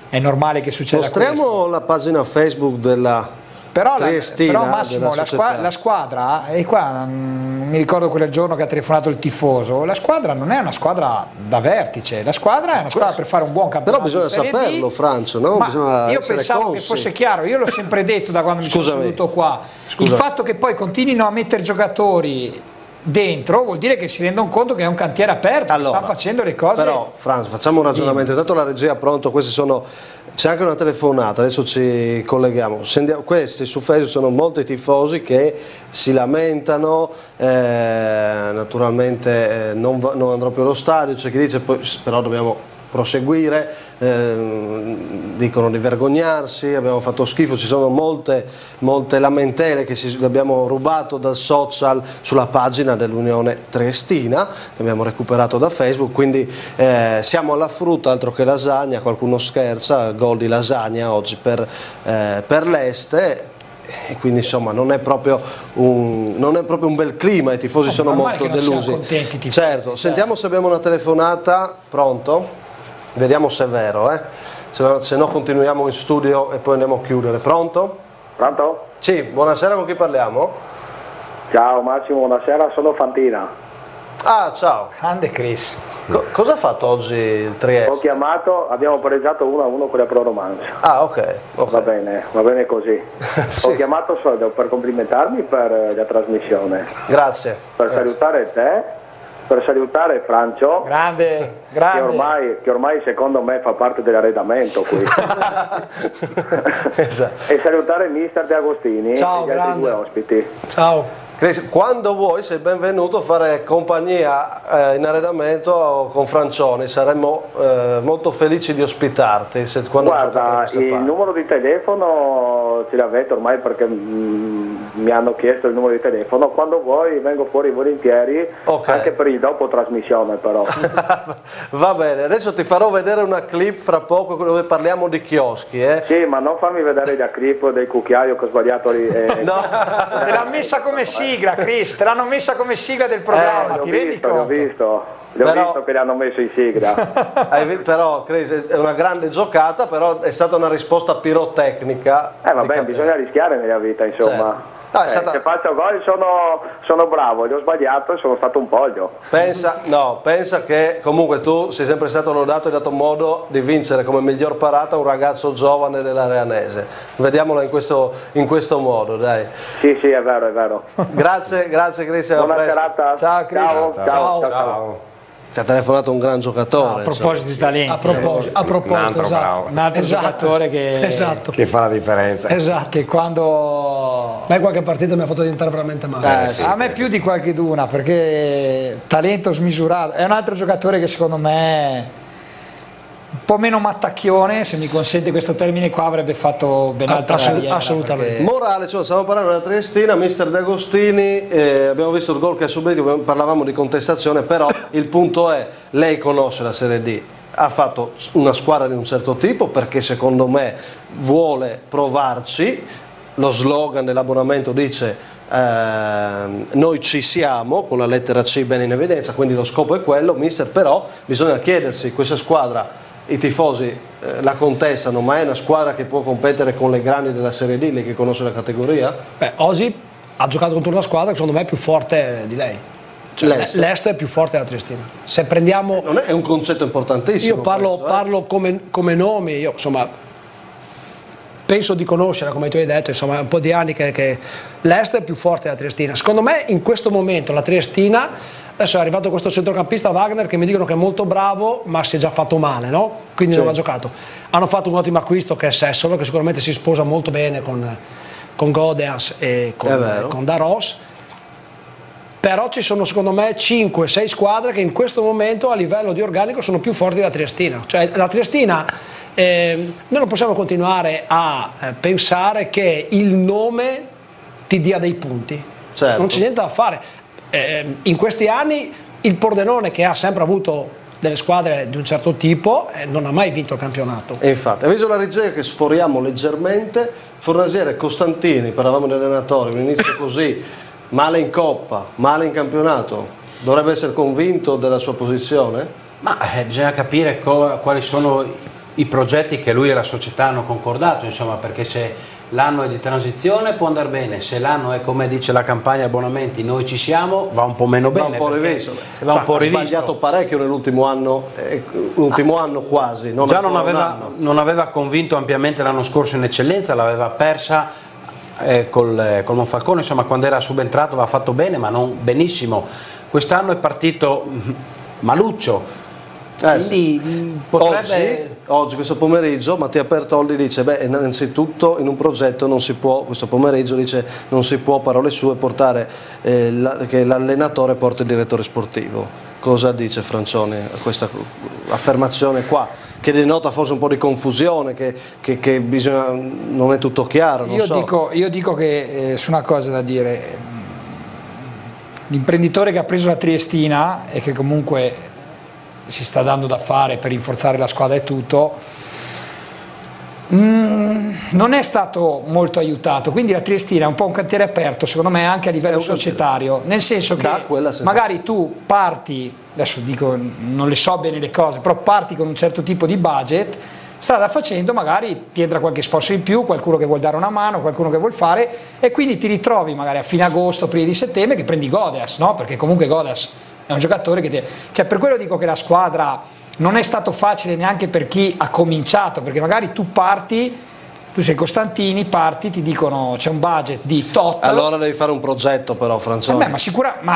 è normale che succeda questo. Mostriamo la pagina Facebook della Però Triestina, Massimo, la squadra, e qua mi ricordo quel giorno che ha telefonato il tifoso, la squadra non è una squadra da vertice, la squadra è una squadra per fare un buon campionato. Però bisogna saperlo, Francio, no? Io pensavo che fosse chiaro, io l'ho sempre detto da quando mi sono seduto qua. Il fatto che poi continuino a mettere giocatori dentro vuol dire che si rendono conto che è un cantiere aperto, che stanno facendo le cose. Però Franz, facciamo un ragionamento, intanto la regia è pronto, c'è anche una telefonata, adesso ci colleghiamo. Questi su Facebook sono molti tifosi che si lamentano, naturalmente non andrò più allo stadio, c'è chi dice poi, però dobbiamo proseguire, dicono di vergognarsi, abbiamo fatto schifo, ci sono molte lamentele che abbiamo rubato dal social sulla pagina dell'Unione Triestina, che abbiamo recuperato da Facebook, quindi siamo alla frutta, altro che lasagna, qualcuno scherza, gol di lasagna oggi per l'Este. E quindi insomma non è proprio un bel clima, i tifosi sono molto delusi. Contenti, certo, sentiamo se abbiamo una telefonata. Pronto? Vediamo se è vero, se no continuiamo in studio e poi andiamo a chiudere. Pronto? Pronto? Sì, buonasera, con chi parliamo? Ciao Massimo, buonasera, sono Fantina. Ah, ciao. Grande Chris. Cosa ha fatto oggi il Trieste? Ho chiamato, abbiamo pareggiato 1-1 con la Pro Romancia. Ah, ok. Va bene così. Sì. Ho chiamato solo per complimentarmi per la trasmissione. Grazie. Per salutare te, per salutare Francio. Grande. Che ormai secondo me fa parte dell'arredamento qui. Esatto. E salutare mister De Agostini. Ciao, e gli altri due ospiti. Ciao. Chris, quando vuoi sei benvenuto a fare compagnia in arredamento con Francioni, saremmo molto felici di ospitarti. Guarda, il numero di telefono ce l'avete ormai perché mi hanno chiesto il numero di telefono, quando vuoi vengo fuori volentieri, anche per il dopo trasmissione però. Va bene, adesso ti farò vedere una clip fra poco dove parliamo di chioschi. Sì, ma non farmi vedere la clip del cucchiaio che ho sbagliato lì. No. Te l'hanno messa come sigla, Chris, te l'hanno messa come sigla del programma, ti rendi conto? L'ho visto che l'hanno messo in sigla. Però Chris, è una grande giocata, però è stata una risposta pirotecnica. Vabbè, bisogna rischiare nella vita, insomma. Certo. Se faccio gol sono bravo, li ho sbagliato e sono stato un poglio. Pensa che comunque tu sei sempre stato lodato e hai dato modo di vincere come miglior parata un ragazzo giovane dell'Areanese. Vediamolo in questo modo, dai. Sì, è vero. Grazie Chris. Buona serata. Ciao Chris. Ciao. Ci ha telefonato un gran giocatore. A proposito di talenti. A proposito, un altro giocatore che fa la differenza. Esatto. Che quando... A me qualche partita mi ha fatto diventare veramente male. A me più di qualcheduna, perché talento smisurato. È un altro giocatore che secondo me un po' meno mattacchione, se mi consente questo termine qua, avrebbe fatto ben altra carriera. Assolutamente. Perché... Morale, stiamo parlando della Triestina, mister De Agostini, abbiamo visto il gol che ha subito, parlavamo di contestazione, però il punto è, lei conosce la Serie D, ha fatto una squadra di un certo tipo perché secondo me vuole provarci, lo slogan dell'abbonamento dice noi ci siamo, con la lettera C ben in evidenza, quindi lo scopo è quello, mister, però bisogna chiedersi, questa squadra, i tifosi la contestano, ma è una squadra che può competere con le grandi della Serie D, lei che conosce la categoria? Oggi ha giocato contro una squadra che secondo me è più forte di lei. L'Est è più forte della Triestina. Se prendiamo... Non è un concetto importantissimo. Io parlo come nomi, io insomma penso di conoscere, come tu hai detto, insomma è un po' di anni che l'Est è più forte della Triestina. Secondo me in questo momento la Triestina, adesso è arrivato questo centrocampista Wagner che mi dicono che è molto bravo ma si è già fatto male, no? Quindi non ha giocato. Hanno fatto un ottimo acquisto che è Sessolo, che sicuramente si sposa molto bene con Godeans e con Daros. Però ci sono secondo me 5-6 squadre che in questo momento a livello di organico sono più forti della Triestina. Cioè la Triestina, noi non possiamo continuare a pensare che il nome ti dia dei punti. Certo. Non c'è niente da fare. In questi anni il Pordenone, che ha sempre avuto delle squadre di un certo tipo, non ha mai vinto il campionato. E infatti, avviso la regia che sforiamo leggermente, Fornasiere e Costantini, parlavamo di allenatori, un inizio così, male in Coppa, male in campionato, dovrebbe essere convinto della sua posizione? Ma bisogna capire quali sono i progetti che lui e la società hanno concordato, insomma, perché se l'anno è di transizione può andare bene, se l'anno è, come dice la campagna abbonamenti, noi ci siamo, va un po' meno bene. Va un po' rivisto. Ha sbagliato parecchio nell'ultimo anno, anno quasi. Già non aveva convinto ampiamente l'anno scorso in eccellenza, l'aveva persa col Monfalcone, insomma, quando era subentrato aveva fatto bene, ma non benissimo. Quest'anno è partito maluccio. Quindi potrebbe... oggi questo pomeriggio Mattia Pertoldi dice innanzitutto in un progetto non si può, questo pomeriggio dice non si può, parole sue, portare che l'allenatore porta il direttore sportivo. Cosa dice Francioni a questa affermazione qua, che denota forse un po' di confusione, che bisogna, non è tutto chiaro? Io dico che su una cosa da dire, l'imprenditore che ha preso la Triestina e che comunque si sta dando da fare per rinforzare la squadra e tutto, non è stato molto aiutato, quindi la Triestina è un po' un cantiere aperto secondo me anche a livello societario, nel senso che magari tu parti, adesso dico non le so bene le cose, però parti con un certo tipo di budget, strada facendo magari ti entra qualche sponsor in più, qualcuno che vuol dare una mano, qualcuno che vuol fare, e quindi ti ritrovi magari a fine agosto, primi di settembre che prendi Godeas, no? Perché comunque Godeas è un giocatore che cioè per quello dico che la squadra non è stato facile neanche per chi ha cominciato, perché magari tu parti, tu sei Costantini, parti, ti dicono c'è un budget di tot. Allora devi fare un progetto però, Francioni.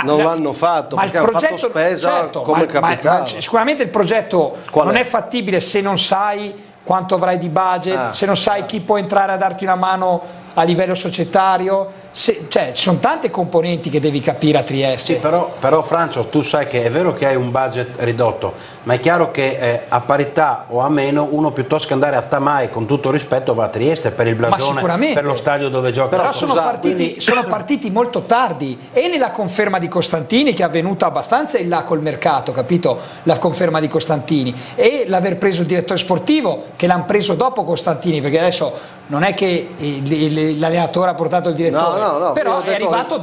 Non l'hanno fatto, perché hanno fatto spesa, certo, come capitale. Sicuramente il progetto non è fattibile se non sai quanto avrai di budget, se non sai chi può entrare a darti una mano a livello societario, cioè ci sono tante componenti che devi capire a Trieste. Sì, però Francio, tu sai che è vero che hai un budget ridotto, ma è chiaro che a parità o a meno uno piuttosto che andare a Tamai, con tutto rispetto, va a Trieste per il blasone, per lo stadio dove gioca. Però sono partiti molto tardi, e nella conferma di Costantini, che è avvenuta abbastanza in là col mercato, capito? La conferma di Costantini, e l'aver preso il direttore sportivo che l'hanno preso dopo Costantini, perché adesso non è che l'allenatore ha portato il direttore, però è arrivato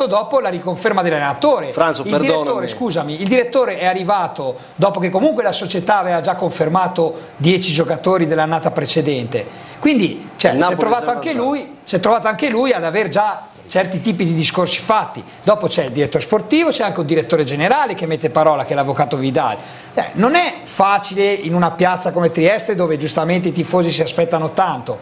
dopo la riconferma dell'allenatore. Il direttore è arrivato dopo che comunque la società aveva già confermato 10 giocatori dell'annata precedente, quindi si è trovato anche lui ad aver già certi tipi di discorsi fatti. Dopo c'è il direttore sportivo, c'è anche un direttore generale che mette parola, che è l'avvocato Vidal. Non è facile in una piazza come Trieste, dove giustamente i tifosi si aspettano tanto.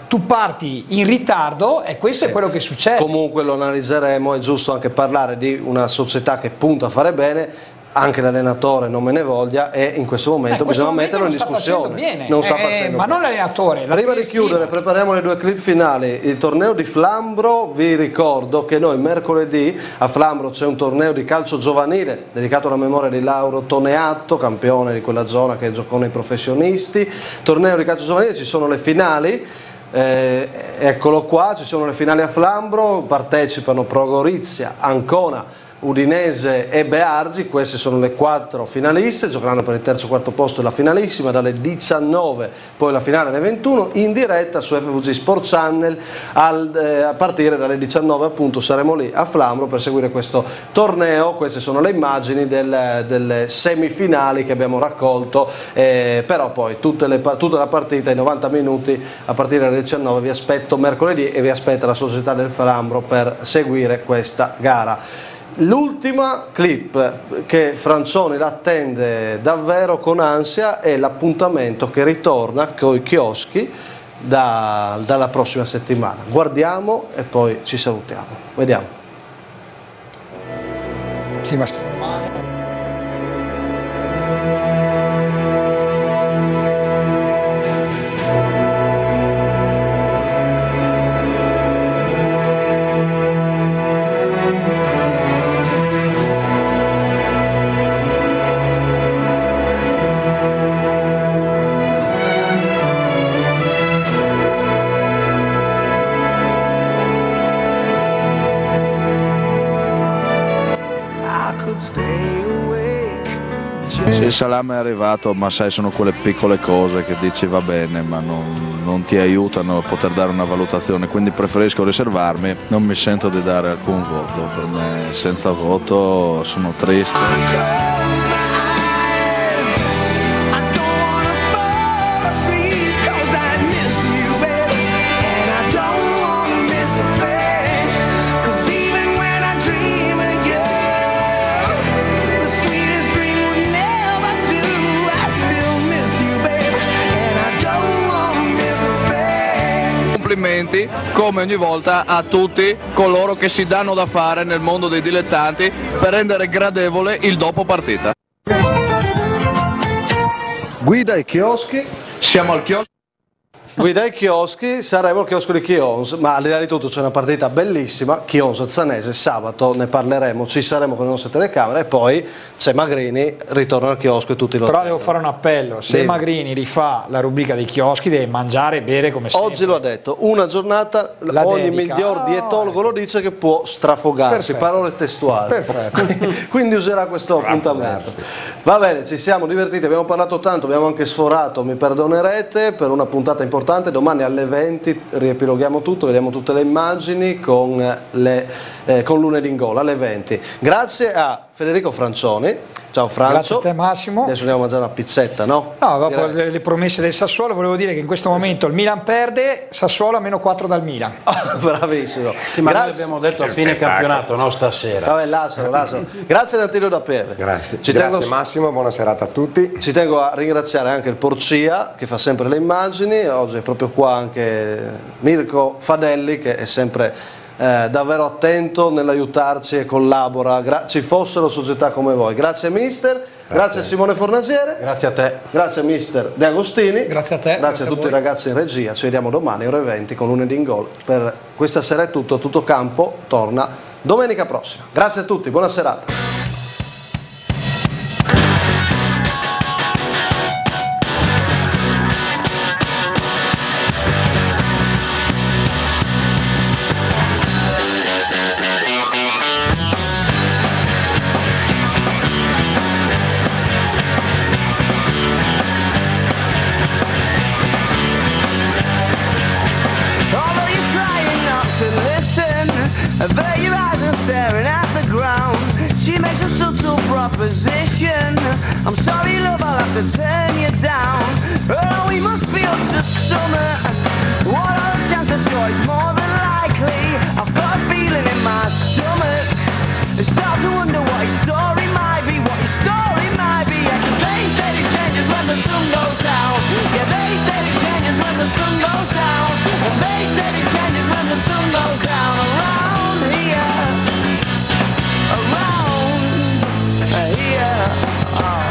Tu parti in ritardo e questo è quello che succede. Comunque lo analizzeremo, è giusto anche parlare di una società che punta a fare bene, anche l'allenatore non me ne voglia, e in questo momento bisogna metterlo in discussione. Non sta facendo non l'allenatore. Prima di chiudere prepariamo le due clip finali. Il torneo di Flambro, vi ricordo che noi mercoledì a Flambro c'è un torneo di calcio giovanile dedicato alla memoria di Lauro Toneatto, campione di quella zona che giocò nei professionisti. Torneo di calcio giovanile, ci sono le finali. Eccolo qua, ci sono le finali a Flambro, partecipano Pro Gorizia, Ancona, Udinese e Bearzi. Queste sono le 4 finaliste, giocheranno per il terzo e quarto posto la finalissima dalle 19, poi la finale alle 21 in diretta su FVG Sport Channel. A partire dalle 19 appunto saremo lì a Flambro per seguire questo torneo. Queste sono le immagini delle semifinali che abbiamo raccolto, però poi tutta la partita in 90 minuti a partire dalle 19 vi aspetto mercoledì, e vi aspetta la società del Flambro per seguire questa gara. L'ultima clip che Francioni l'attende davvero con ansia è l'appuntamento che ritorna coi chioschi dalla prossima settimana. Guardiamo e poi ci salutiamo. Vediamo. Sì, ma... Il salame è arrivato, ma sai, sono quelle piccole cose che dici va bene, ma non ti aiutano a poter dare una valutazione, quindi preferisco riservarmi, non mi sento di dare alcun voto. Per me senza voto sono triste. complimenti come ogni volta a tutti coloro che si danno da fare nel mondo dei dilettanti per rendere gradevole il dopo partita. Guida ai chioschi. Siamo al chiosco. Guida ai chioschi, saremo al chiosco di Chions, ma al di là di tutto c'è una partita bellissima, Chions-Zanese, sabato ne parleremo, ci saremo con le nostre telecamere e poi c'è Magrini, ritorna al chiosco e tutti lo Però devo fare un appello, se Magrini rifà la rubrica dei chioschi deve mangiare e bere come sempre. Oggi lo ha detto, una giornata, ogni miglior dietologo lo dice che può strafogarsi, perfetto, parole testuali. Perfetto. Quindi userà questo appuntamento. Va bene, ci siamo divertiti, abbiamo parlato tanto, abbiamo anche sforato, mi perdonerete, per una puntata importante. Domani alle 20 riepiloghiamo tutto, vediamo tutte le immagini con Lunedì in Gol alle 20. Grazie a Federico Francioni. Ciao Francio. Grazie a te Massimo. Adesso andiamo a mangiare una pizzetta, no? No, dopo le promesse del Sassuolo volevo dire che in questo momento il Milan perde, Sassuolo a -4 dal Milan. Bravissimo. Sì, ma noi abbiamo detto a fine campionato, no stasera. Vabbè, lascialo. Grazie ad Attilio da Pieve. Grazie. Grazie Massimo, buona serata a tutti. Ci tengo a ringraziare anche il Porcia che fa sempre le immagini, oggi è proprio qua anche Mirko Fadelli che è sempre davvero attento nell'aiutarci e collabora, ci fossero società come voi. Grazie mister, grazie a Simone Fornasiere, grazie a te, grazie a mister De Agostini, grazie a te, grazie a tutti i ragazzi in regia, ci vediamo domani ore 20 con Lunedì in Gol. Per questa sera è tutto campo torna domenica prossima. Grazie a tutti, buona serata. But your eyes are staring at the ground. She makes a subtle proposition. I'm sorry love, I'll have to turn you down. Oh, we must be up to summer. What are the chances? Sure, it's more than likely. I've got a feeling in my stomach. I start to wonder what his story might be. What his story might be. Yeah, 'cause they say it changes when the sun goes down. Yeah, they say it changes when the sun goes down. And they say it changes when the sun goes down. Around here, oh.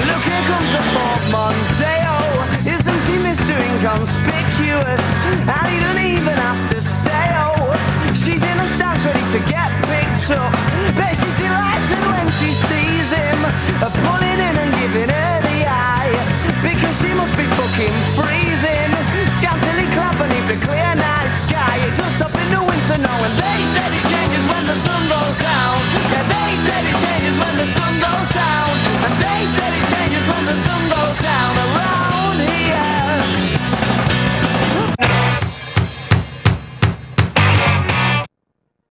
Look, here comes the portmanteau. Isn't he Mr. Inconspicuous? And he don't even have to say oh. She's in the stands ready to get picked up. Bet she's delighted when she sees him, pulling in and giving her the eye, because she must be fucking freezing, scantily clad beneath the clear night sky. It does stop in the winter now, and they said it